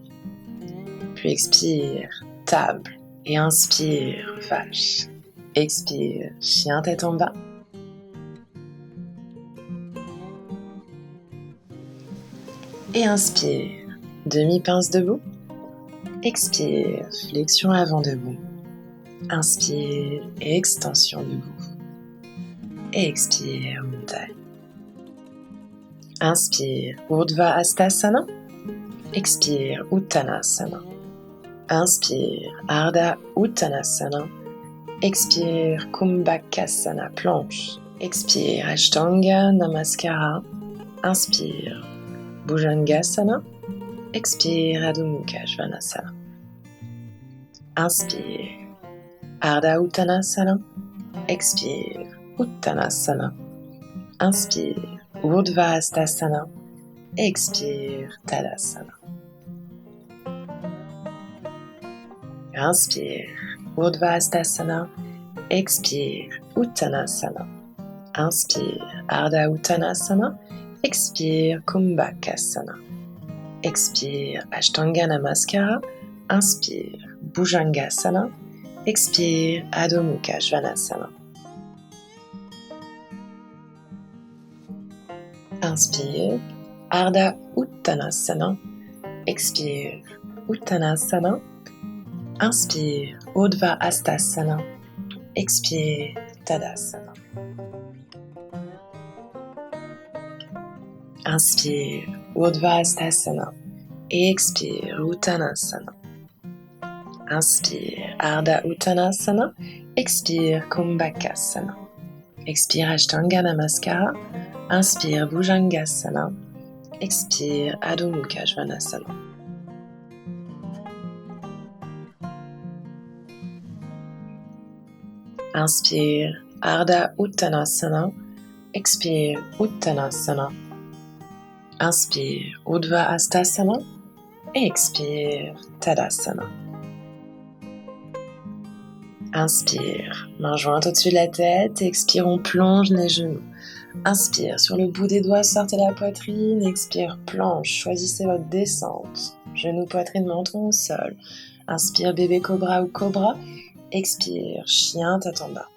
Puis expire, table. Et inspire, vache. Expire, chien tête en bas. Et inspire, demi-pince debout. Expire, flexion avant debout. Inspire, extension debout. Expire, montagne. Inspire, Urdhva Hastasana. Expire, Uttanasana. Inspire, Ardha Uttanasana. Expire, Kumbhakasana, planche. Expire, Ashtanga Namaskara. Inspire, Bhujangasana. Expire, Adho Mukha Svanasana. Inspire, Ardha Uttanasana. Expire, Uttanasana. Inspire, Urdhva Hastasana. Expire, Tadasana. Inspire, Urdhva Hastasana. Expire, Uttanasana. Inspire, Ardha Uttanasana. Expire, Kumbhakasana. Expire, Ashtanga Namaskara. Inspire, Bhujangasana. Expire, Adho Mukha Svanasana. Inspire, Ardha Uttanasana. Expire, Uttanasana. Inspire, Urdhva Hastasana. Expire, Tadasana. Inspire, Urdhva Hastasana. Et expire, Uttanasana. Inspire, Ardha Uttanasana. Expire, Kumbhakasana. Expire, Ashtanga Namaskara. Inspire, Bhujangasana. Expire, Adho Mukha Svanasana. Inspire, Ardha Uttanasana. Expire, Uttanasana. Inspire, Urdhva Hastasana. Et expire, Tadasana. Inspire, main jointe au-dessus de la tête. Expire, on plonge les genoux. Inspire, sur le bout des doigts, sortez la poitrine. Expire, planche, choisissez votre descente. Genoux, poitrine, menton au sol. Inspire, bébé cobra ou cobra. Expire, chien, tête en bas.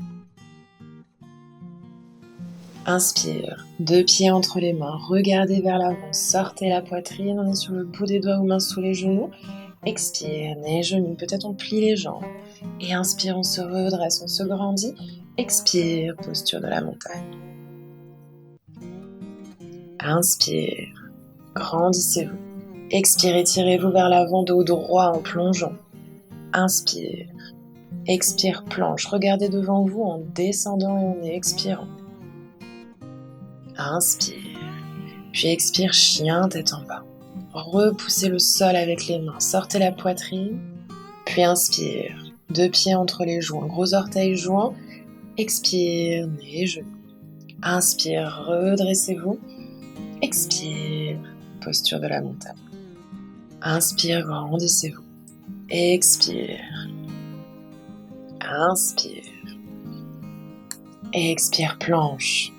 Inspire, deux pieds entre les mains, regardez vers l'avant, sortez la poitrine, on est sur le bout des doigts ou mains sous les genoux. Expire, nez, genoux, peut-être on plie les jambes. Et inspire, on se redresse, on se grandit. Expire, posture de la montagne. Inspire, grandissez-vous. Expire, tirez-vous vers l'avant, dos droit en plongeant. Inspire, expire, planche, regardez devant vous en descendant et en expirant. Inspire, puis expire, chien, tête en bas. Repoussez le sol avec les mains, sortez la poitrine, puis inspire, deux pieds entre les joints, gros orteils joints, expire, nez, genoux. Inspire, redressez-vous, expire, posture de la montagne. Inspire, grandissez-vous, expire, inspire, expire, planche.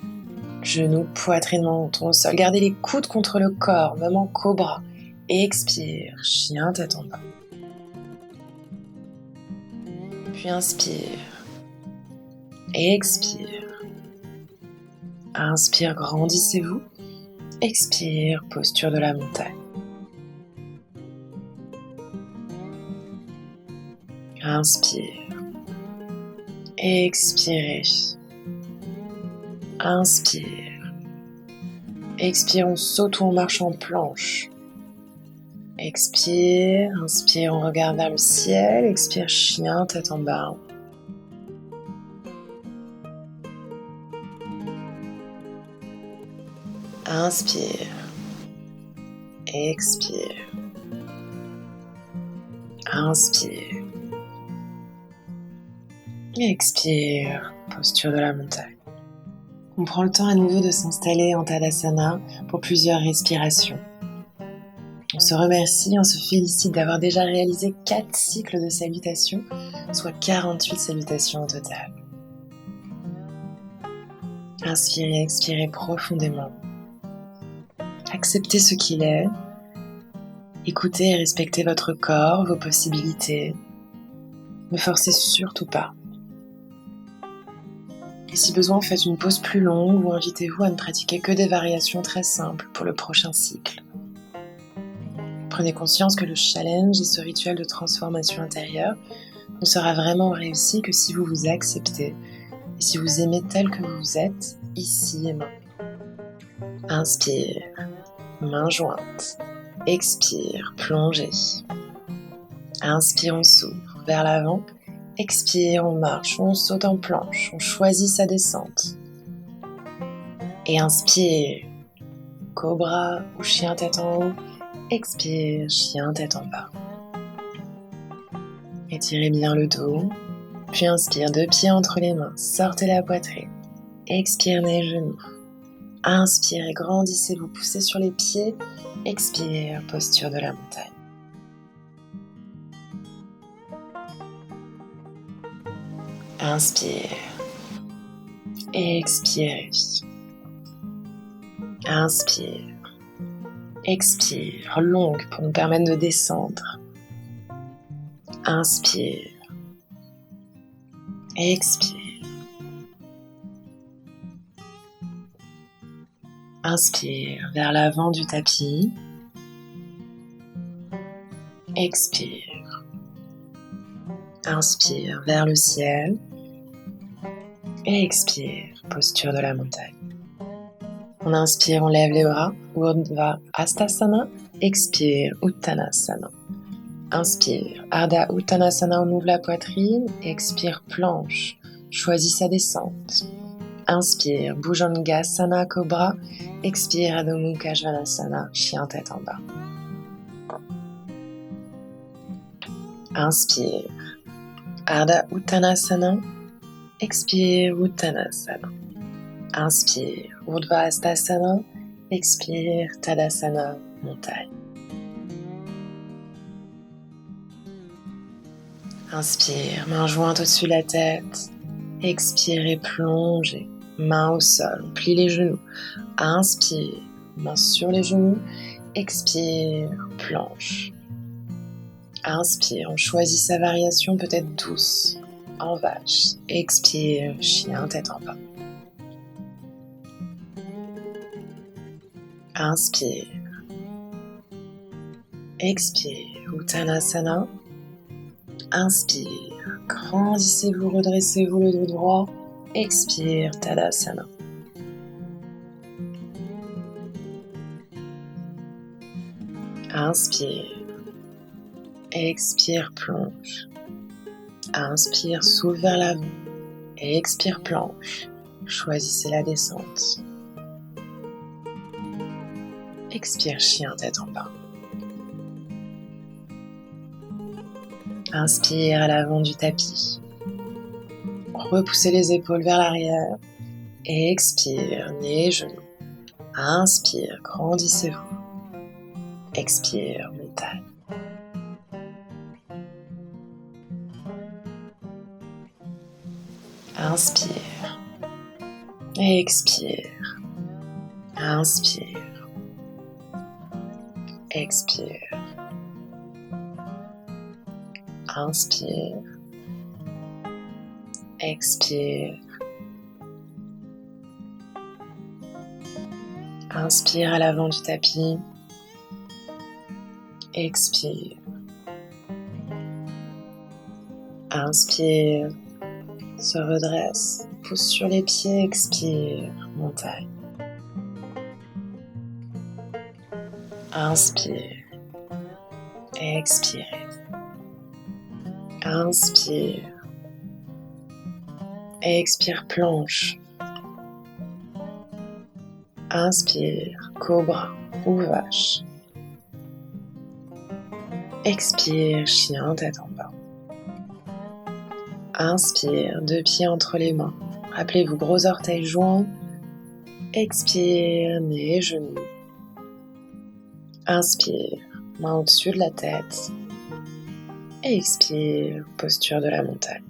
Genoux, poitrine, menton au sol. Gardez les coudes contre le corps, même en cobra. Expire, chien, tête en bas. Puis inspire. Expire. Inspire, grandissez-vous. Expire, posture de la montagne. Inspire. Expirez. Inspire. Expire, on saute ou on marche en planche. Expire, inspire, on regarde vers le ciel. Expire, chien, tête en bas. Inspire. Expire. Inspire. Expire, posture de la montagne. On prend le temps à nouveau de s'installer en Tadasana pour plusieurs respirations. On se remercie, on se félicite d'avoir déjà réalisé 4 cycles de salutations, soit 48 salutations au total. Inspirez, expirez profondément. Acceptez ce qu'il est. Écoutez et respectez votre corps, vos possibilités. Ne forcez surtout pas. Et si besoin, faites une pause plus longue ou invitez-vous à ne pratiquer que des variations très simples pour le prochain cycle. Prenez conscience que le challenge et ce rituel de transformation intérieure ne sera vraiment réussi que si vous vous acceptez et si vous aimez tel que vous êtes, ici et maintenant. Inspire, main jointe. Expire, plongez. Inspire, on s'ouvre vers l'avant. Expire, on marche, on saute en planche, on choisit sa descente. Et inspire, cobra ou chien tête en haut. Expire, chien tête en bas. Étirez bien le dos. Puis inspire, deux pieds entre les mains, sortez la poitrine. Expire, les genoux. Inspire, grandissez-vous, poussez sur les pieds. Expire, posture de la montagne. Inspire. Expirez. Inspire. Expire, longue pour nous permettre de descendre. Inspire. Expire. Inspire vers l'avant du tapis. Expire. Inspire vers le ciel. Et expire, posture de la montagne. On inspire, on lève les bras. Urdhva Hastasana. Expire, Uttanasana. Inspire, Ardha Uttanasana, on ouvre la poitrine. Expire, planche. Choisis sa descente. Inspire, Bhujangasana, cobra. Expire, Adho Mukha Svanasana, chien tête en bas. Inspire, Ardha Uttanasana. Expire, Uttanasana. Inspire, Urdhva Hastasana. Expire, Tadasana, montagne. Inspire, main jointe au-dessus de la tête. Expire et plongez. Main au sol, on plie les genoux. Inspire, main sur les genoux. Expire, planche. Inspire, on choisit sa variation peut-être douce. En vache. Expire, chien tête en bas. Inspire. Expire, Uttanasana. Inspire, grandissez-vous, redressez-vous le dos droit. Expire, Tadasana. Inspire. Expire, plonge. Inspire, souffle vers l'avant. Expire, planche. Choisissez la descente. Expire, chien tête en bas. Inspire à l'avant du tapis. Repoussez les épaules vers l'arrière. Expire, nez et genoux. Inspire, grandissez-vous. Expire, montagne. Inspire. Expire. Inspire. Expire. Inspire. Expire. Inspire à l'avant du tapis. Expire. Inspire. Se redresse. Pousse sur les pieds. Expire. Montagne. Inspire. Expire. Inspire. Expire, planche. Inspire, cobra ou vache. Expire, chien tête en bas. Inspire, deux pieds entre les mains. Rappelez-vous, gros orteils joints. Expire, nez et genoux. Inspire, main au-dessus de la tête. Expire, posture de la montagne.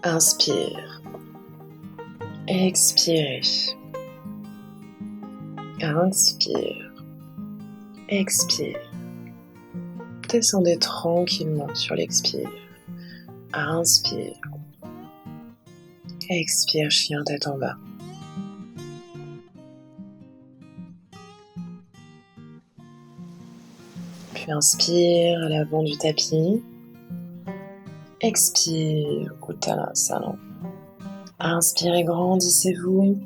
Inspire. Expirez. Inspire. Expire. Descendez tranquillement sur l'expire. Inspire. Expire, chien tête en bas. Puis inspire à l'avant du tapis. Expire, Uttanasana. Inspirez, grandissez-vous.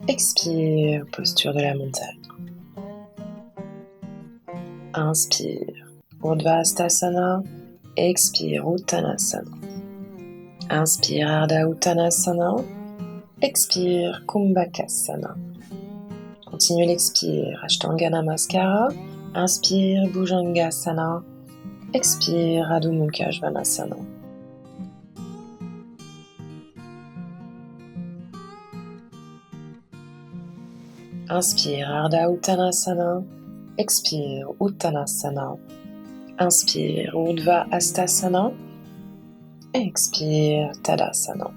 Expire, posture de la montagne. Inspire, Urdhva Hastasana. Expire, Uttanasana. Inspire, Ardha Uttanasana. Expire, Kumbhakasana. Continuez l'expire, Ashtanga Namaskara. Inspire, Bhujangasana. Expire, Adho Mukha Svanasana. Inspire, Ardha Uttanasana. Expire, Uttanasana. Inspire, Urdhva Hastasana. Expire, Tadasana.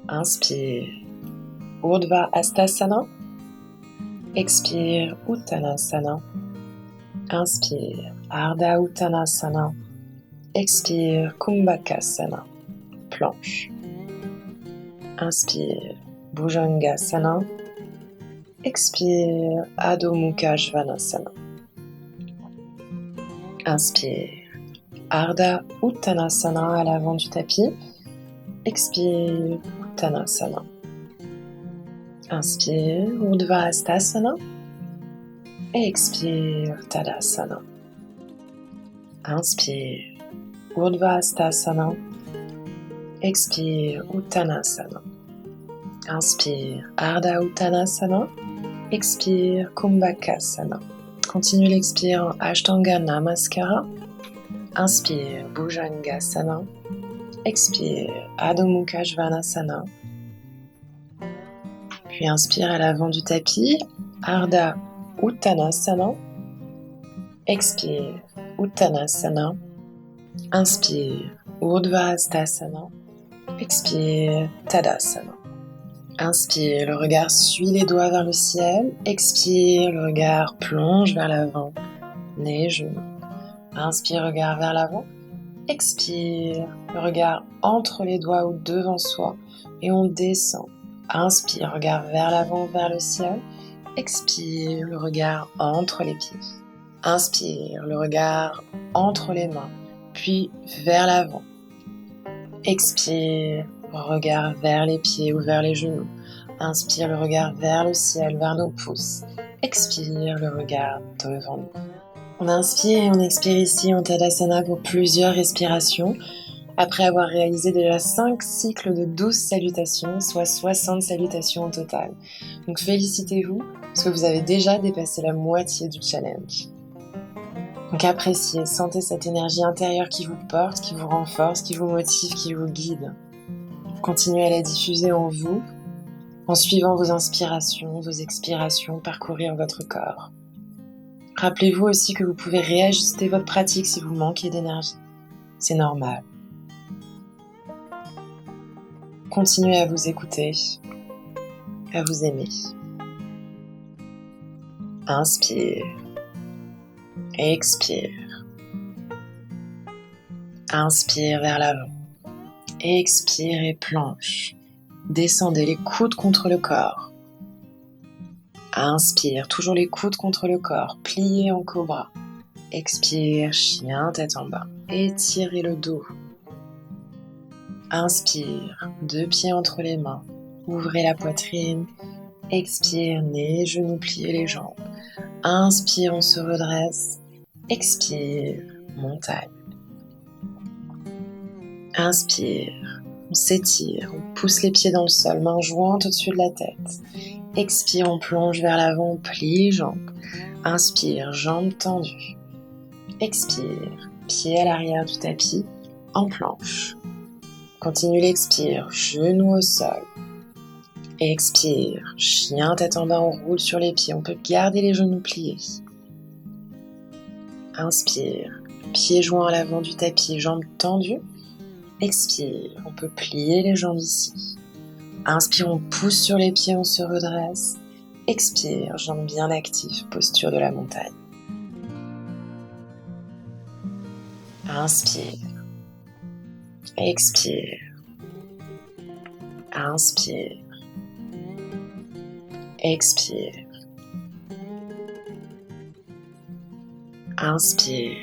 Inspire, Urdhva Hastasana. Expire, Uttanasana. Inspire, Ardha Uttanasana. Expire, Kumbhakasana, planche. Inspire, Bhujangasana. Expire, Adho Mukha Svanasana. Inspire, Ardha Uttanasana à l'avant du tapis. Expire, Uttanasana. Inspire, Urdhva Hastasana. Expire, Tadasana. Inspire, Urdhva Hastasana. Expire, Uttanasana. Inspire, Ardha Uttanasana. Expire, Kumbhakasana. Continue l'expire en Ashtanga Namaskara. Inspire, Bhujangasana. Expire, Adho Mukha Svanasana. Puis inspire à l'avant du tapis, Ardha Uttanasana. Expire, Uttanasana. Inspire, Urdhva Hastasana. Expire, Tadasana. Inspire, le regard suit les doigts vers le ciel. Expire, le regard plonge vers l'avant, nez, genoux. Inspire, regard vers l'avant. Expire, le regard entre les doigts ou devant soi et on descend. Inspire, regard vers l'avant, vers le ciel. Expire, le regard entre les pieds. Inspire, le regard entre les mains, puis vers l'avant. Expire, regard vers les pieds ou vers les genoux. Inspire, le regard vers le ciel, vers nos pouces. Expire, le regard devant nous. On inspire et on expire ici en Tadasana pour plusieurs respirations, après avoir réalisé déjà 5 cycles de 12 salutations, soit 60 salutations au total. Donc félicitez-vous, parce que vous avez déjà dépassé la moitié du challenge. Donc appréciez, sentez cette énergie intérieure qui vous porte, qui vous renforce, qui vous motive, qui vous guide. Continuez à la diffuser en vous, en suivant vos inspirations, vos expirations, parcourir votre corps. Rappelez-vous aussi que vous pouvez réajuster votre pratique si vous manquez d'énergie. C'est normal. Continuez à vous écouter, à vous aimer. Inspire. Expire. Inspire vers l'avant. Expire et planche. Descendez les coudes contre le corps. Inspire, toujours les coudes contre le corps, pliez en cobra. Expire, chien, tête en bas. Étirez le dos. Inspire, 2 pieds entre les mains. Ouvrez la poitrine. Expire, nez, genoux, pliez les jambes. Inspire, on se redresse. Expire, montagne. Inspire, on s'étire, on pousse les pieds dans le sol, mains jointes au-dessus de la tête. Expire, on plonge vers l'avant, on plie les jambes. Inspire, jambes tendues. Expire, pied à l'arrière du tapis, en planche. Continue l'expire, genoux au sol. Expire, chien, tête en bas, on roule sur les pieds, on peut garder les genoux pliés. Inspire, pieds joints à l'avant du tapis, jambes tendues. Expire, on peut plier les jambes ici. Inspire, on pousse sur les pieds, on se redresse. Expire, jambes bien actives, posture de la montagne. Inspire. Expire. Inspire. Expire. Inspire.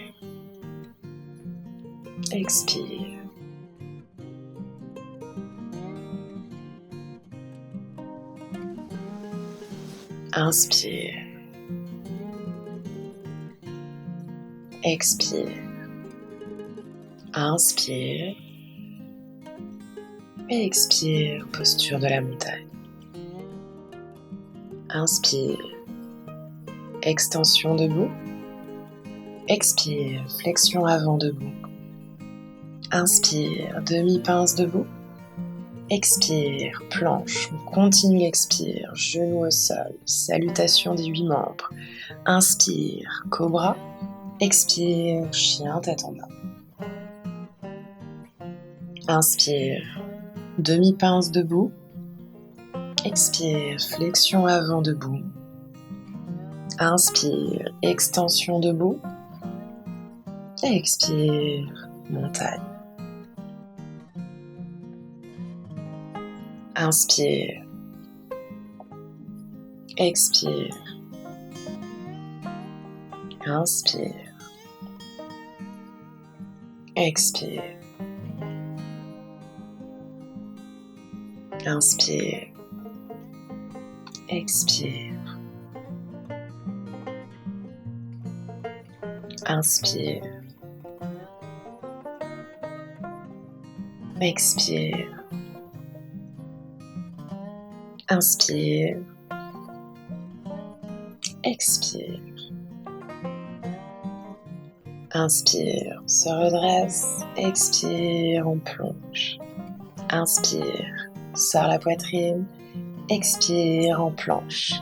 Expire. Inspire. Expire. Inspire. Et expire, posture de la montagne. Inspire. Extension debout. Expire, flexion avant debout. Inspire, demi-pince debout. Expire, planche, on continue l'expire, genou au sol, salutation des 8 membres. Inspire, cobra. Expire, chien, tête en bas. Inspire, demi-pince debout. Expire, flexion avant debout. Inspire, extension debout. Expire, montagne. Inspire. Expire. Inspire. Expire. Inspire. Expire. Inspire. Expire. Inspire. Expire. Inspire, se redresse, expire, on plonge. Inspire, serre la poitrine, expire, en planche.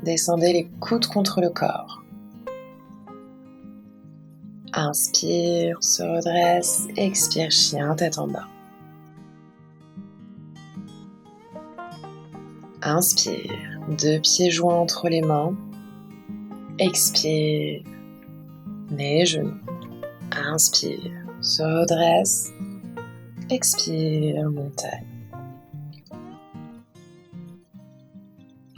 Descendez les coudes contre le corps. Inspire, se redresse, expire, chien, tête en bas. Inspire, deux pieds joints entre les mains. Expire, nez, genoux. Inspire, se redresse. Expire, montagne.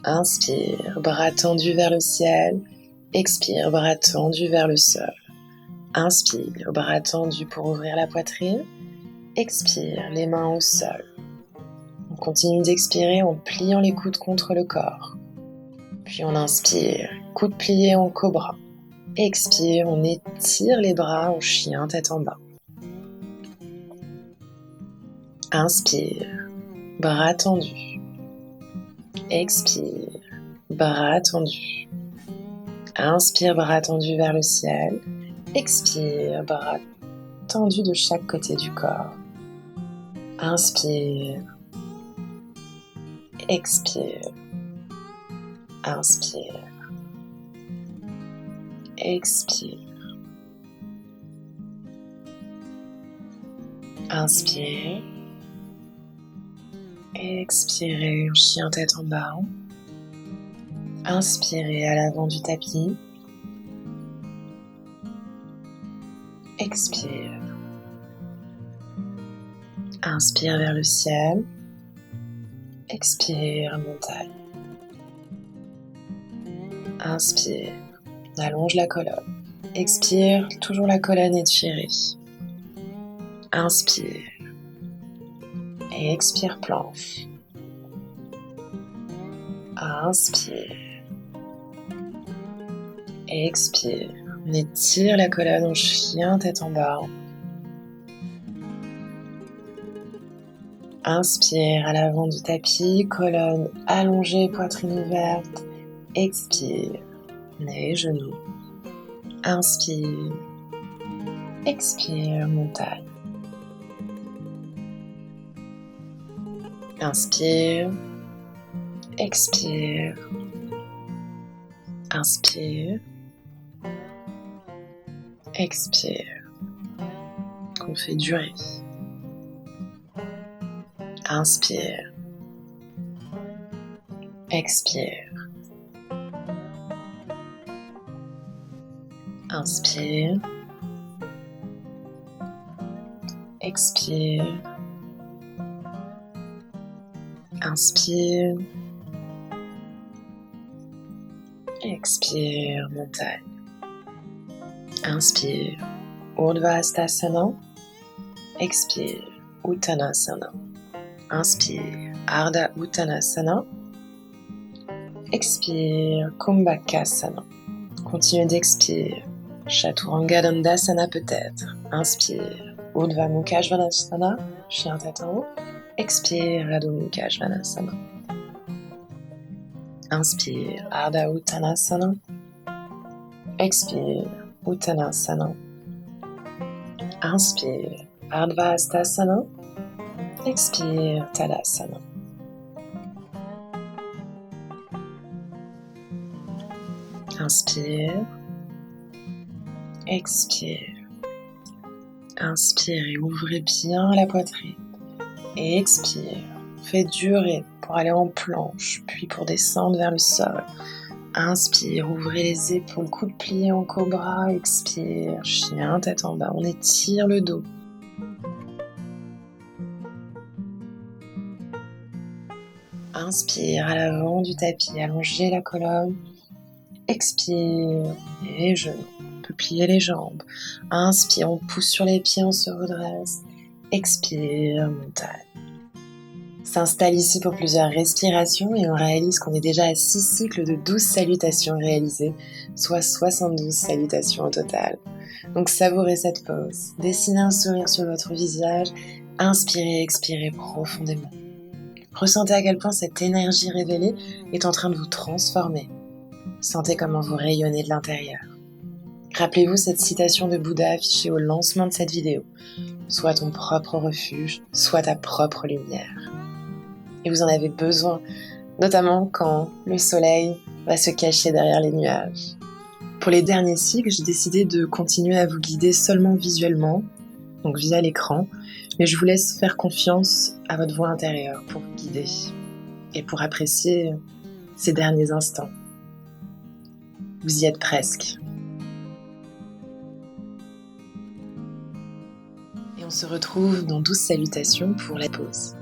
Inspire, bras tendus vers le ciel. Expire, bras tendus vers le sol. Inspire, bras tendus pour ouvrir la poitrine. Expire, les mains au sol. On continue d'expirer en pliant les coudes contre le corps. Puis on inspire, coudes pliés en cobra. Expire, on étire les bras en chien, tête en bas. Inspire, bras tendus. Expire, bras tendus. Inspire, bras tendus vers le ciel. Expire, bras tendus de chaque côté du corps. Inspire. Expire. Inspire. Expire. Inspire. Expirez, chien tête en bas. Inspirez à l'avant du tapis. Expire. Inspire vers le ciel. Expire, montagne. Inspire, allonge la colonne. Expire, toujours la colonne étirée. Inspire. Et expire, planche. Inspire. Expire. On étire la colonne en chien, tête en bas. Inspire à l'avant du tapis, colonne allongée, poitrine ouverte. Expire, nez, genoux. Inspire. Expire, montagne. Inspire. Expire. Inspire. Expire. Qu'on fait durer. Inspire. Expire. Inspire. Expire. Inspire. Expire, montagne. Inspire, Urdhva Hastasana. Expire, Uttanasana. Inspire, Ardha Uttanasana. Expire, Kumbhakasana. Continue d'expirer. Chaturanga Dandasana peut-être. Inspire, Urdhva Mukha Svanasana. Chien tête en haut. Expire, Adho Mukha Svanasana. Inspire, Ardha Uttanasana. Expire, Uttanasana. Inspire, Urdhva Hastasana. Expire, Tadasana. Inspire. Expire. Inspire et ouvrez bien la poitrine. Et expire. Faites durer pour aller en planche, puis pour descendre vers le sol. Inspire, ouvrez les épaules, coude plié en cobra. Expire, chien, tête en bas. On étire le dos. Inspire à l'avant du tapis, allongez la colonne. Expire, les genoux. On peut plier les jambes. Inspire, on pousse sur les pieds, on se redresse. Expire, montagne. S'installe ici pour plusieurs respirations et on réalise qu'on est déjà à 6 cycles de 12 salutations réalisées, soit 72 salutations au total. Donc savourez cette pause, dessinez un sourire sur votre visage, inspirez et expirez profondément. Ressentez à quel point cette énergie révélée est en train de vous transformer. Sentez comment vous rayonnez de l'intérieur. Rappelez-vous cette citation de Bouddha affichée au lancement de cette vidéo. Sois ton propre refuge, sois ta propre lumière. Et vous en avez besoin, notamment quand le soleil va se cacher derrière les nuages. Pour les derniers cycles, j'ai décidé de continuer à vous guider seulement visuellement, donc via l'écran, mais je vous laisse faire confiance à votre voix intérieure pour vous guider et pour apprécier ces derniers instants. Vous y êtes presque. Et on se retrouve dans 12 salutations pour la pause.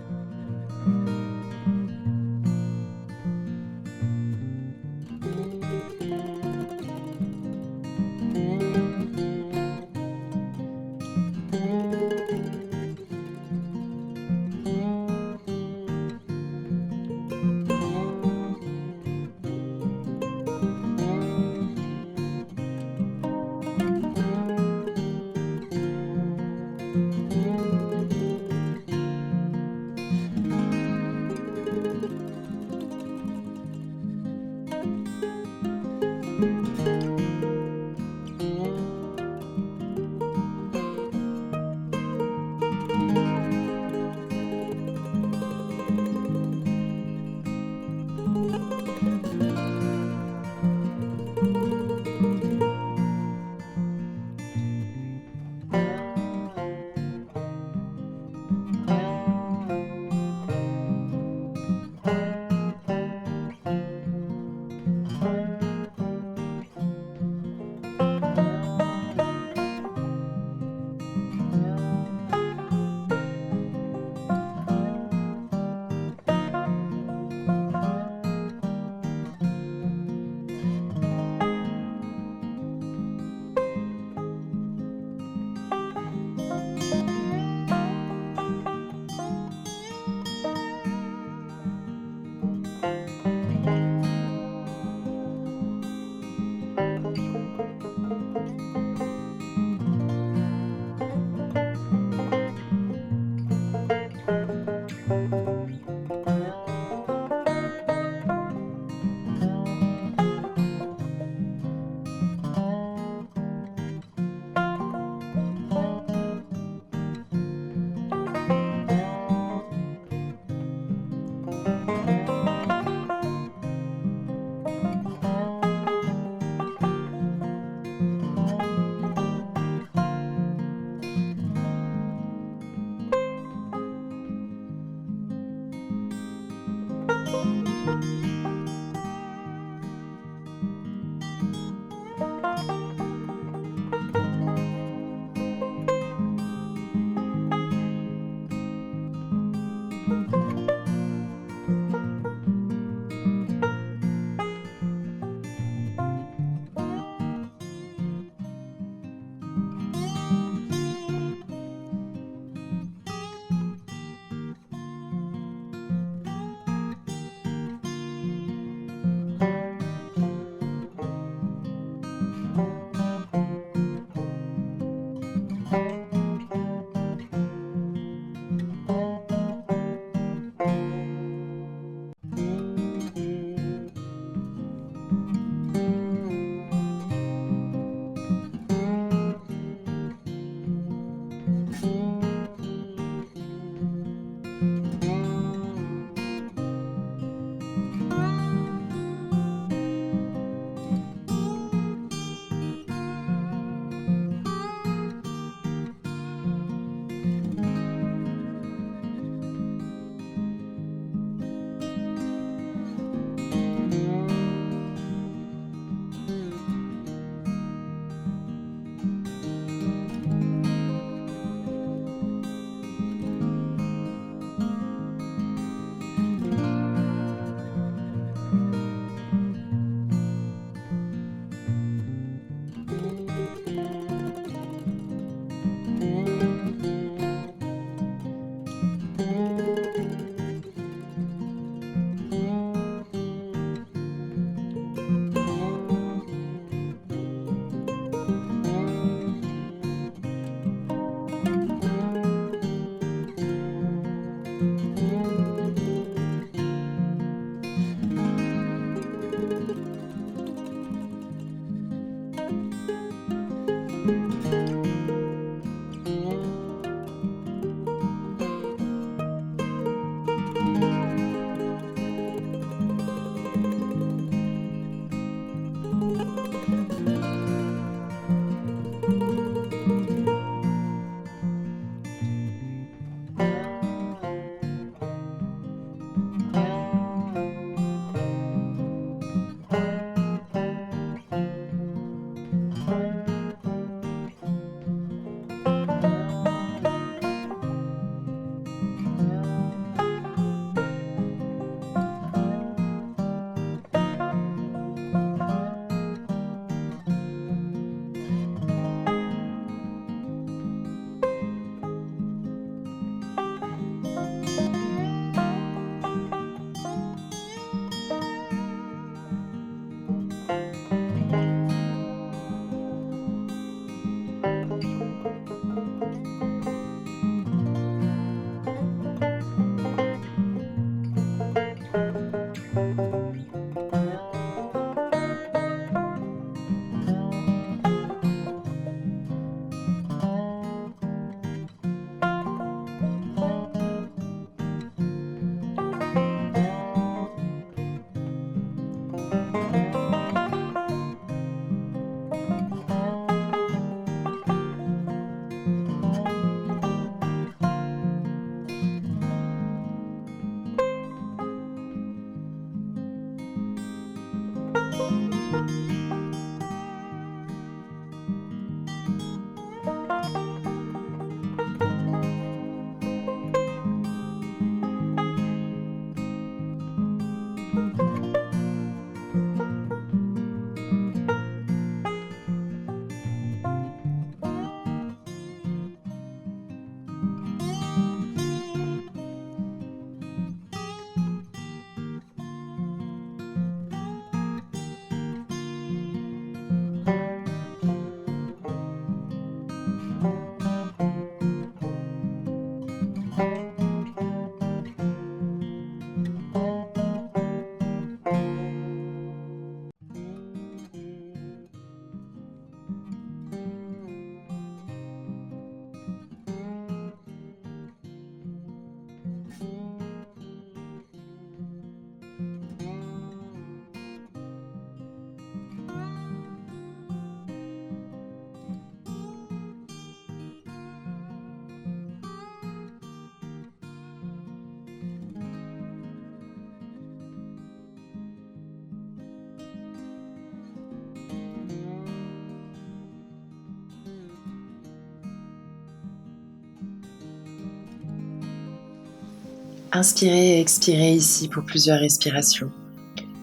Inspirez et expirez ici pour plusieurs respirations.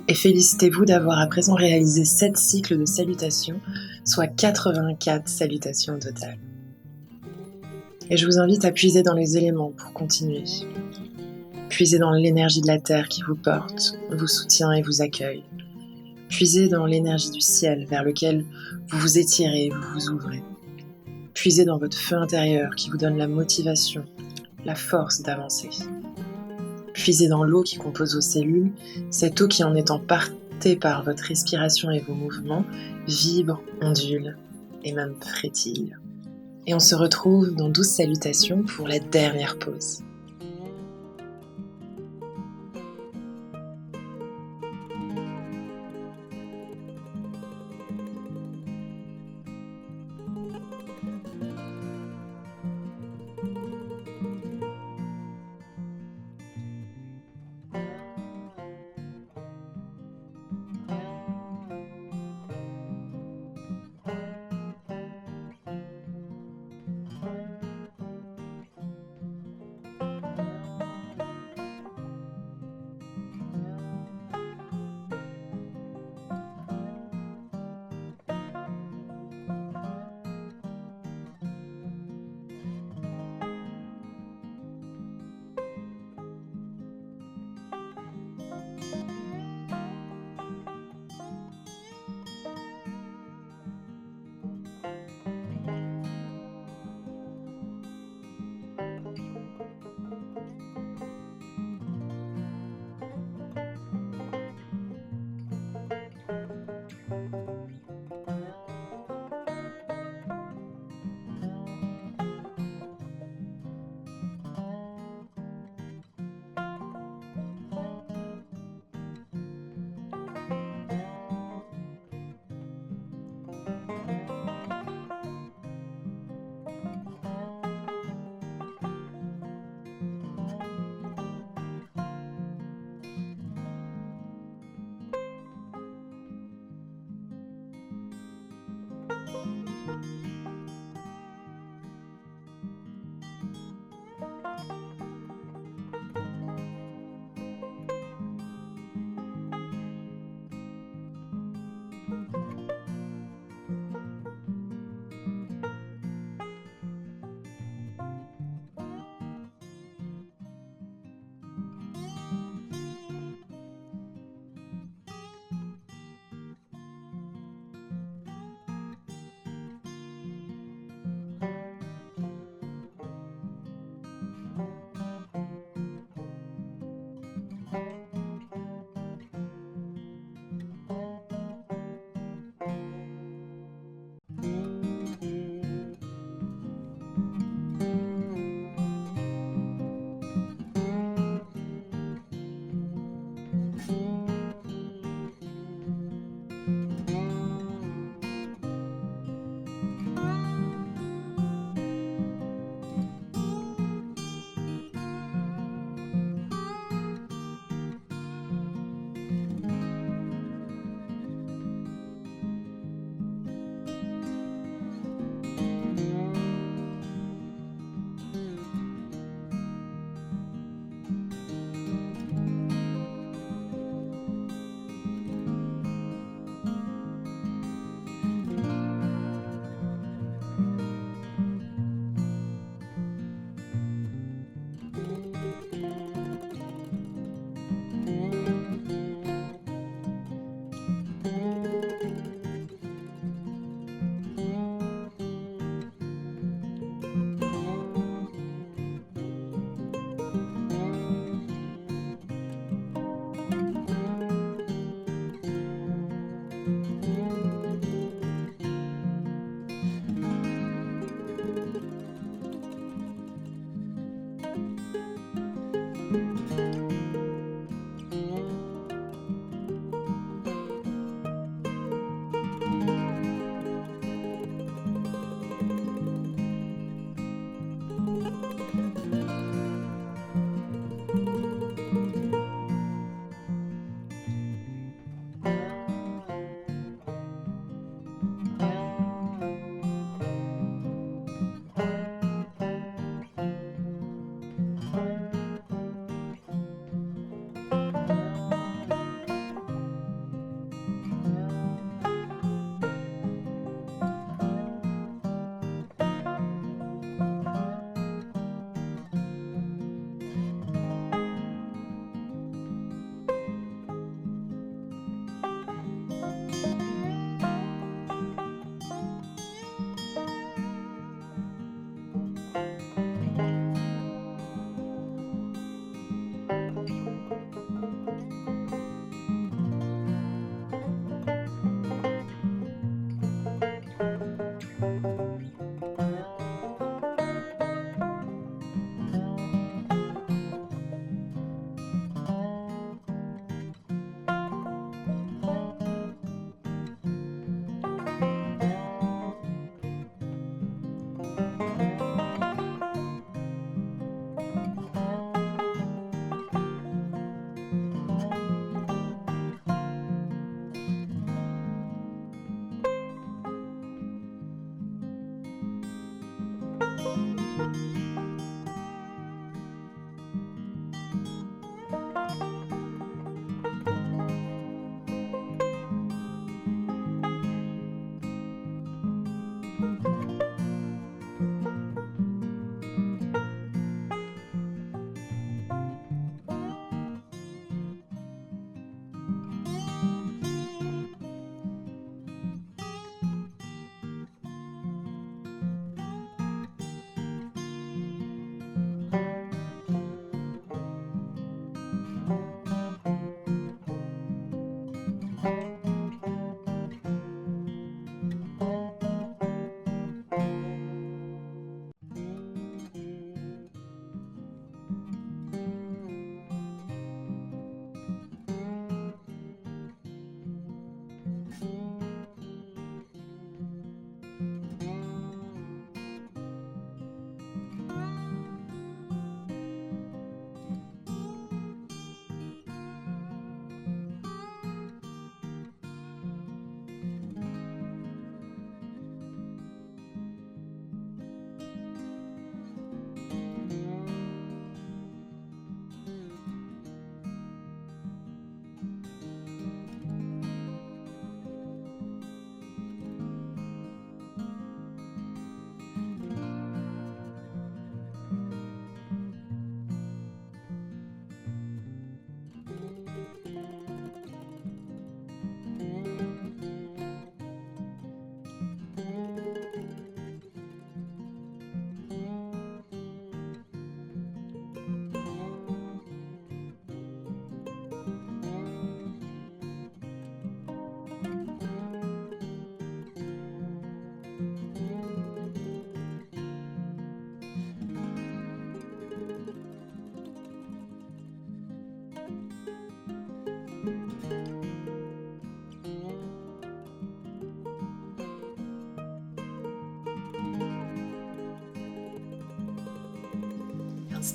Et félicitez-vous d'avoir à présent réalisé 7 cycles de salutations, soit 84 salutations au total. Et je vous invite à puiser dans les éléments pour continuer. Puisez dans l'énergie de la terre qui vous porte, vous soutient et vous accueille. Puisez dans l'énergie du ciel vers lequel vous vous étirez, vous vous ouvrez. Puisez dans votre feu intérieur qui vous donne la motivation, la force d'avancer. Puisez dans l'eau qui compose vos cellules, cette eau qui en étant portée par votre respiration et vos mouvements, vibre, ondule et même frétille. Et on se retrouve dans 12 salutations pour la dernière pause.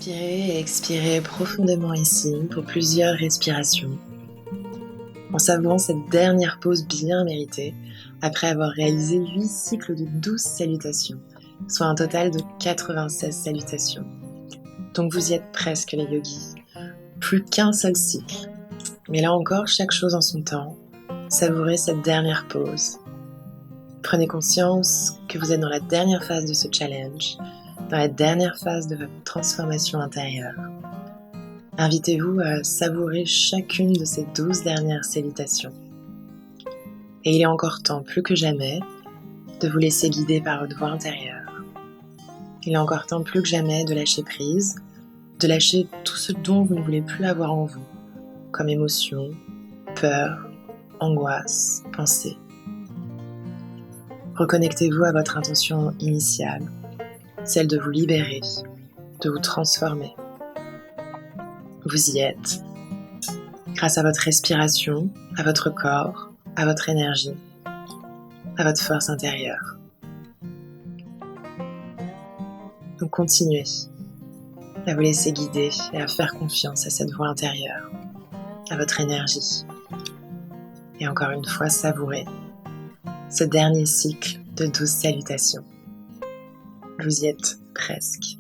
Inspirez et expirez profondément ici pour plusieurs respirations, en savourant cette dernière pause bien méritée après avoir réalisé 8 cycles de 12 salutations, soit un total de 96 salutations. Donc vous y êtes presque les yogis, plus qu'un seul cycle. Mais là encore, chaque chose en son temps, savourez cette dernière pause. Prenez conscience que vous êtes dans la dernière phase de ce challenge, dans la dernière phase de votre transformation intérieure. Invitez-vous à savourer chacune de ces 12 dernières salutations. Et il est encore temps, plus que jamais, de vous laisser guider par votre voix intérieure. Il est encore temps, plus que jamais, de lâcher prise, de lâcher tout ce dont vous ne voulez plus avoir en vous, comme émotion, peur, angoisse, pensée. Reconnectez-vous à votre intention initiale, celle de vous libérer, de vous transformer. Vous y êtes, grâce à votre respiration, à votre corps, à votre énergie, à votre force intérieure. Donc continuez à vous laisser guider et à faire confiance à cette voix intérieure, à votre énergie. Et encore une fois, savourez ce dernier cycle de 12 salutations. Vous y êtes presque.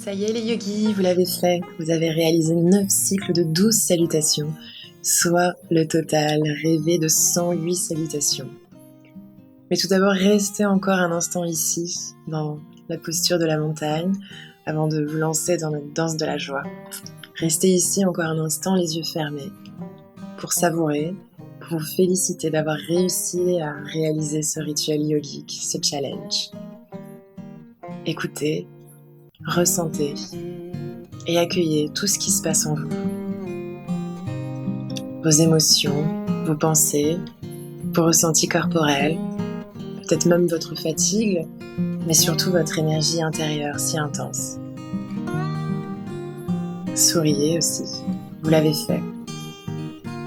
Ça y est les yogis, vous l'avez fait. Vous avez réalisé 9 cycles de 12 salutations, soit le total rêvé de 108 salutations. Mais tout d'abord, restez encore un instant ici, dans la posture de la montagne, avant de vous lancer dans notre danse de la joie. Restez ici encore un instant, les yeux fermés, pour savourer, pour vous féliciter d'avoir réussi à réaliser ce rituel yogique, ce challenge. Écoutez, ressentez et accueillez tout ce qui se passe en vous. Vos émotions, vos pensées, vos ressentis corporels, peut-être même votre fatigue, mais surtout votre énergie intérieure si intense. Souriez aussi, vous l'avez fait.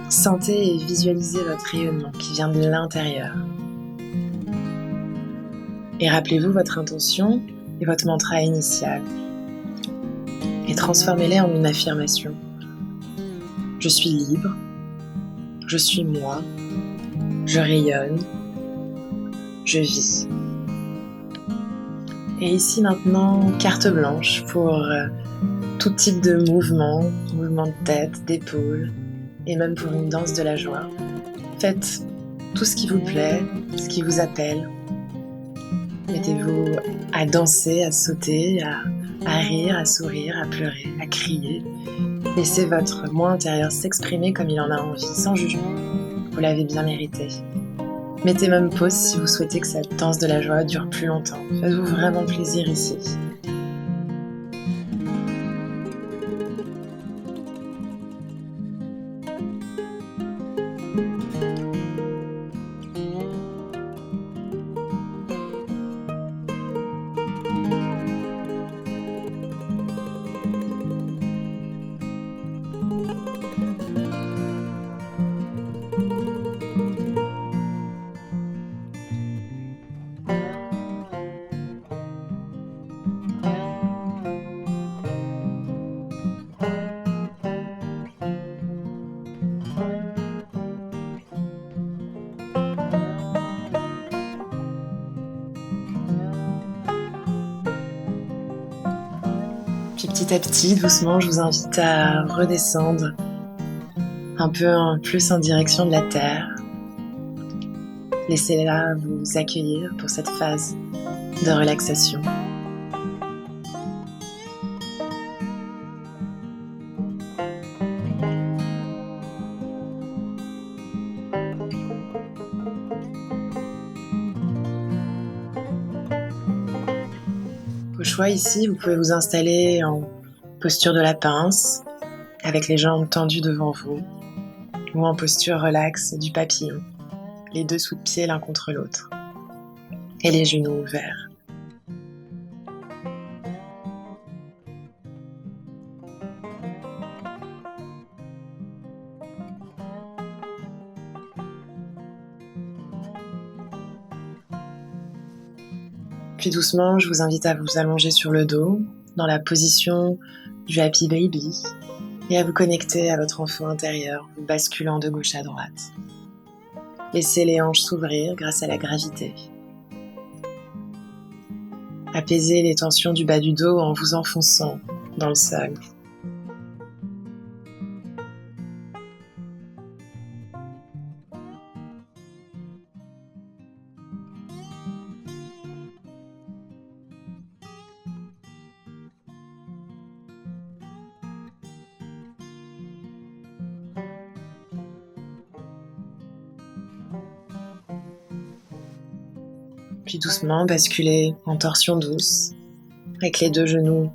Sentez et visualisez votre rayonnement qui vient de l'intérieur. Et rappelez-vous votre intention et votre mantra initial. Et transformez-les en une affirmation. Je suis libre, je suis moi, je rayonne, je vis. Et ici maintenant, carte blanche pour tout type de mouvement de tête, d'épaule, et même pour une danse de la joie. Faites tout ce qui vous plaît, ce qui vous appelle. Mettez-vous à danser, à sauter, à rire, à sourire, à pleurer, à crier. Laissez votre moi intérieur s'exprimer comme il en a envie, sans jugement. Vous l'avez bien mérité. Mettez même pause si vous souhaitez que cette danse de la joie dure plus longtemps. Faites-vous vraiment plaisir ici. Puis petit à petit, doucement, je vous invite à redescendre un peu plus en direction de la terre. Laissez-la vous accueillir pour cette phase de relaxation. Au choix ici, vous pouvez vous installer en posture de la pince, avec les jambes tendues devant vous, ou en posture relaxe du papillon, les deux sous de pied l'un contre l'autre, et les genoux ouverts. Puis doucement, je vous invite à vous allonger sur le dos, dans la position du Happy Baby, et à vous connecter à votre enfant intérieur, vous basculant de gauche à droite. Laissez les hanches s'ouvrir grâce à la gravité. Apaisez les tensions du bas du dos en vous enfonçant dans le sol. Puis doucement basculez en torsion douce, avec les deux genoux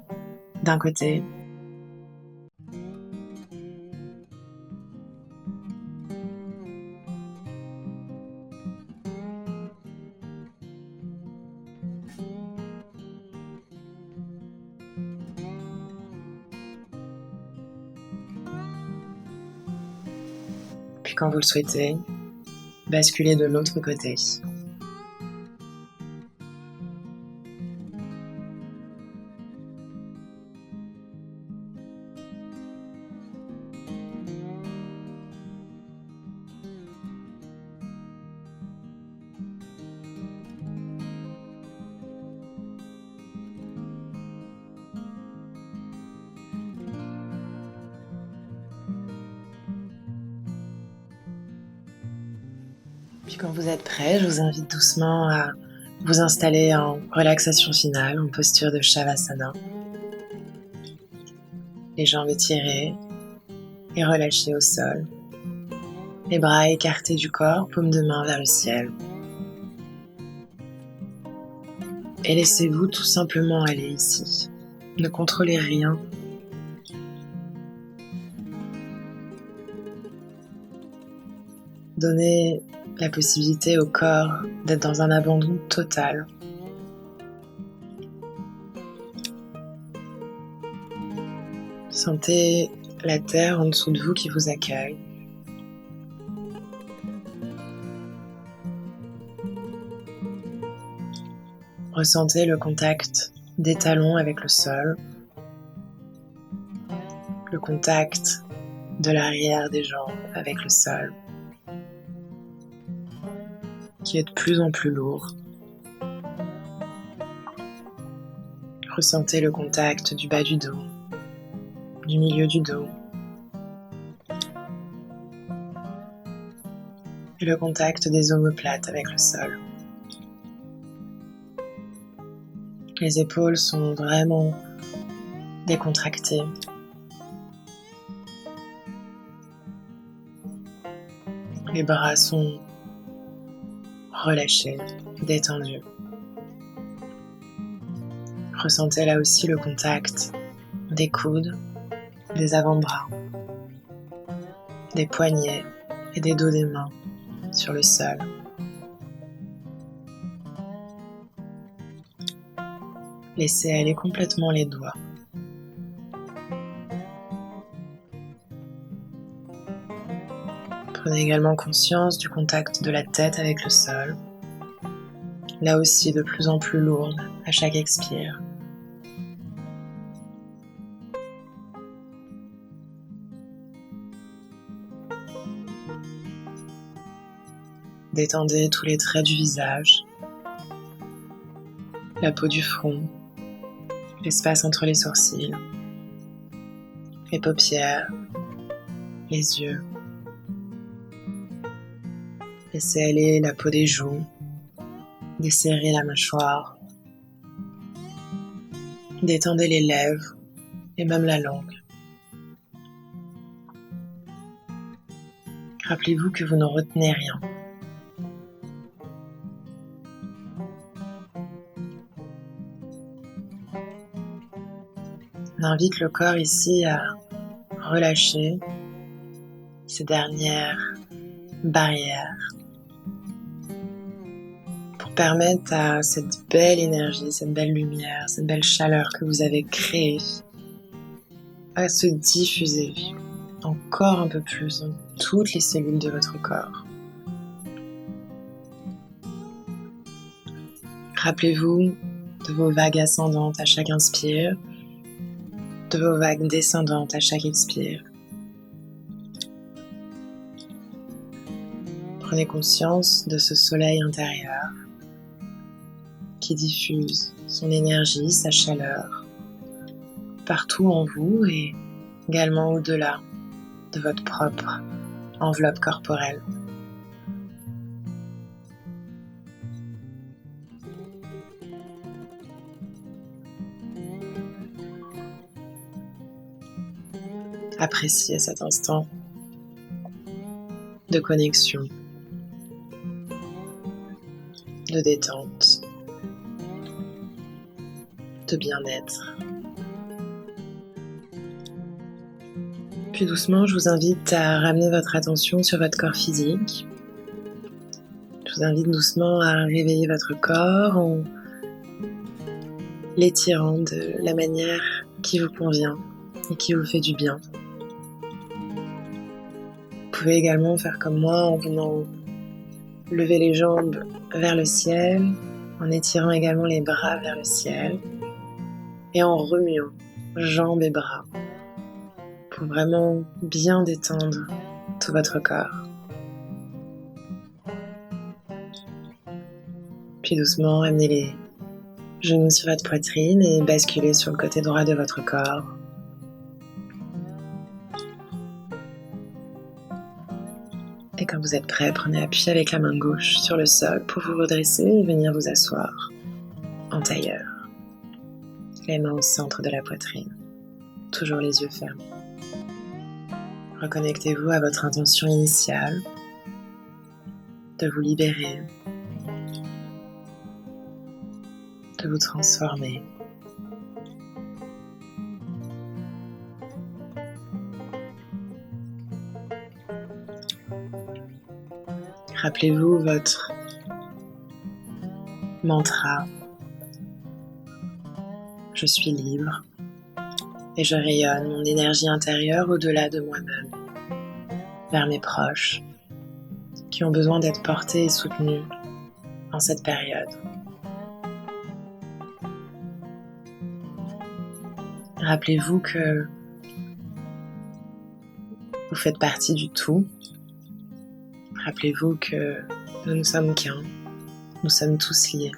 d'un côté. Puis quand vous le souhaitez, basculez de l'autre côté. Puis quand vous êtes prêt, je vous invite doucement à vous installer en relaxation finale, en posture de Shavasana. Les jambes étirées et relâchées au sol. Les bras écartés du corps, paume de main vers le ciel. Et laissez-vous tout simplement aller ici. Ne contrôlez rien. Donnez la possibilité au corps d'être dans un abandon total. Sentez la terre en dessous de vous qui vous accueille. Ressentez le contact des talons avec le sol, le contact de l'arrière des jambes avec le sol, qui est de plus en plus lourd. Ressentez le contact du bas du dos, du milieu du dos, et le contact des omoplates avec le sol. Les épaules sont vraiment décontractées. Les bras sont relâchés, détendus. Ressentez là aussi le contact des coudes, des avant-bras, des poignets et des dos des mains sur le sol. Laissez aller complètement les doigts. Prenez également conscience du contact de la tête avec le sol, là aussi de plus en plus lourde à chaque expire. Détendez tous les traits du visage, la peau du front, l'espace entre les sourcils, les paupières, les yeux. Laissez aller la peau des joues, desserrez la mâchoire, détendez les lèvres et même la langue. Rappelez-vous que vous ne retenez rien. On invite le corps ici à relâcher ces dernières barrières pour permettre à cette belle énergie, cette belle lumière, cette belle chaleur que vous avez créée à se diffuser encore un peu plus dans toutes les cellules de votre corps. Rappelez-vous de vos vagues ascendantes à chaque inspire, de vos vagues descendantes à chaque expire. Prenez conscience de ce soleil intérieur qui diffuse son énergie, sa chaleur partout en vous et également au-delà de votre propre enveloppe corporelle. Appréciez cet instant de connexion, de détente, de bien-être. Puis doucement, je vous invite à ramener votre attention sur votre corps physique. Je vous invite doucement à réveiller votre corps en l'étirant de la manière qui vous convient et qui vous fait du bien. Vous pouvez également faire comme moi en venant lever les jambes vers le ciel, en étirant également les bras vers le ciel et en remuant jambes et bras pour vraiment bien détendre tout votre corps. Puis doucement, amenez les genoux sur votre poitrine et basculez sur le côté droit de votre corps. Et quand vous êtes prêt, prenez appui avec la main gauche sur le sol pour vous redresser et venir vous asseoir en tailleur. Les mains au centre de la poitrine, toujours les yeux fermés. Reconnectez-vous à votre intention initiale de vous libérer, de vous transformer. Rappelez-vous votre mantra. Je suis libre et je rayonne mon énergie intérieure au-delà de moi-même, vers mes proches qui ont besoin d'être portés et soutenus en cette période. Rappelez-vous que vous faites partie du tout. Rappelez-vous que nous ne sommes qu'un, nous sommes tous liés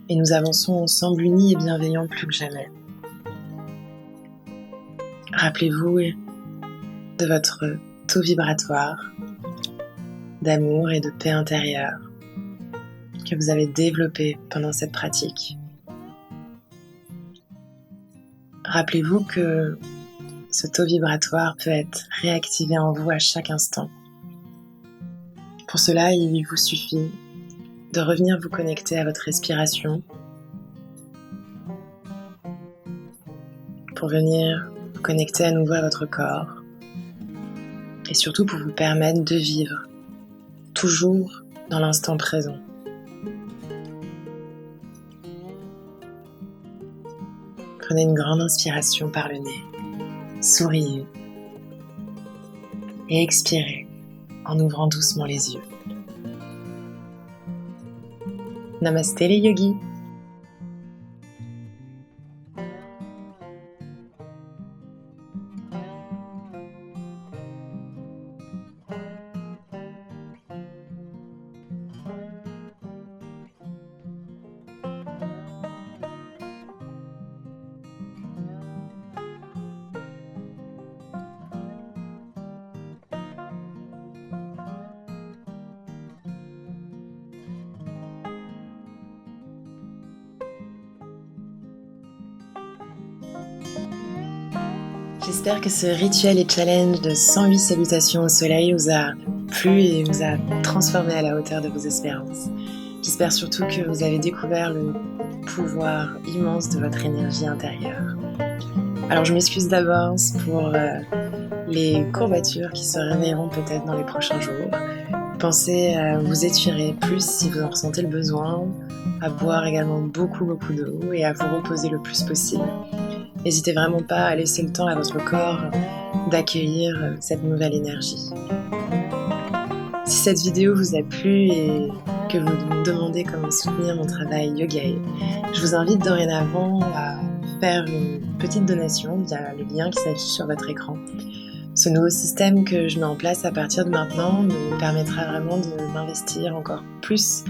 et nous avançons ensemble unis et bienveillants plus que jamais. Rappelez-vous de votre taux vibratoire d'amour et de paix intérieure que vous avez développé pendant cette pratique. Rappelez-vous que ce taux vibratoire peut être réactivé en vous à chaque instant. Pour cela, il vous suffit de revenir vous connecter à votre respiration, pour venir vous connecter à nouveau à votre corps et surtout pour vous permettre de vivre toujours dans l'instant présent. Prenez une grande inspiration par le nez, souriez et expirez en ouvrant doucement les yeux. Namasté les yogis. J'espère que ce rituel et challenge de 108 salutations au soleil vous a plu et vous a transformé à la hauteur de vos espérances. J'espère surtout que vous avez découvert le pouvoir immense de votre énergie intérieure. Alors je m'excuse d'avance pour les courbatures qui se réveilleront peut-être dans les prochains jours. Pensez à vous étirer plus si vous en ressentez le besoin, à boire également beaucoup d'eau et à vous reposer le plus possible. N'hésitez vraiment pas à laisser le temps à votre corps d'accueillir cette nouvelle énergie. Si cette vidéo vous a plu et que vous me demandez comment soutenir mon travail Yogae, je vous invite dorénavant à faire une petite donation via le lien qui s'affiche sur votre écran. Ce nouveau système que je mets en place à partir de maintenant me permettra vraiment de m'investir encore plus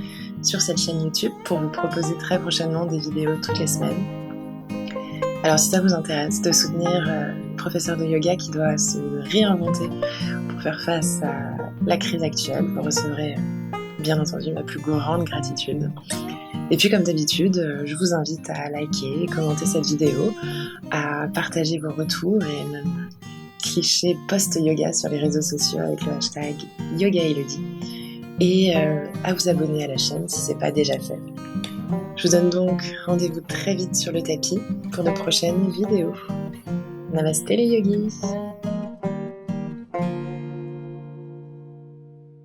sur cette chaîne YouTube pour vous proposer très prochainement des vidéos toutes les semaines. Alors si ça vous intéresse de soutenir une professeure de yoga qui doit se réinventer pour faire face à la crise actuelle, vous recevrez bien entendu ma plus grande gratitude. Et puis comme d'habitude, je vous invite à liker, commenter cette vidéo, à partager vos retours et même clicher post-yoga sur les réseaux sociaux avec le hashtag YogaElodie et à vous abonner à la chaîne si ce n'est pas déjà fait. Je vous donne donc rendez-vous très vite sur le tapis pour de prochaines vidéos. Namasté les yogis!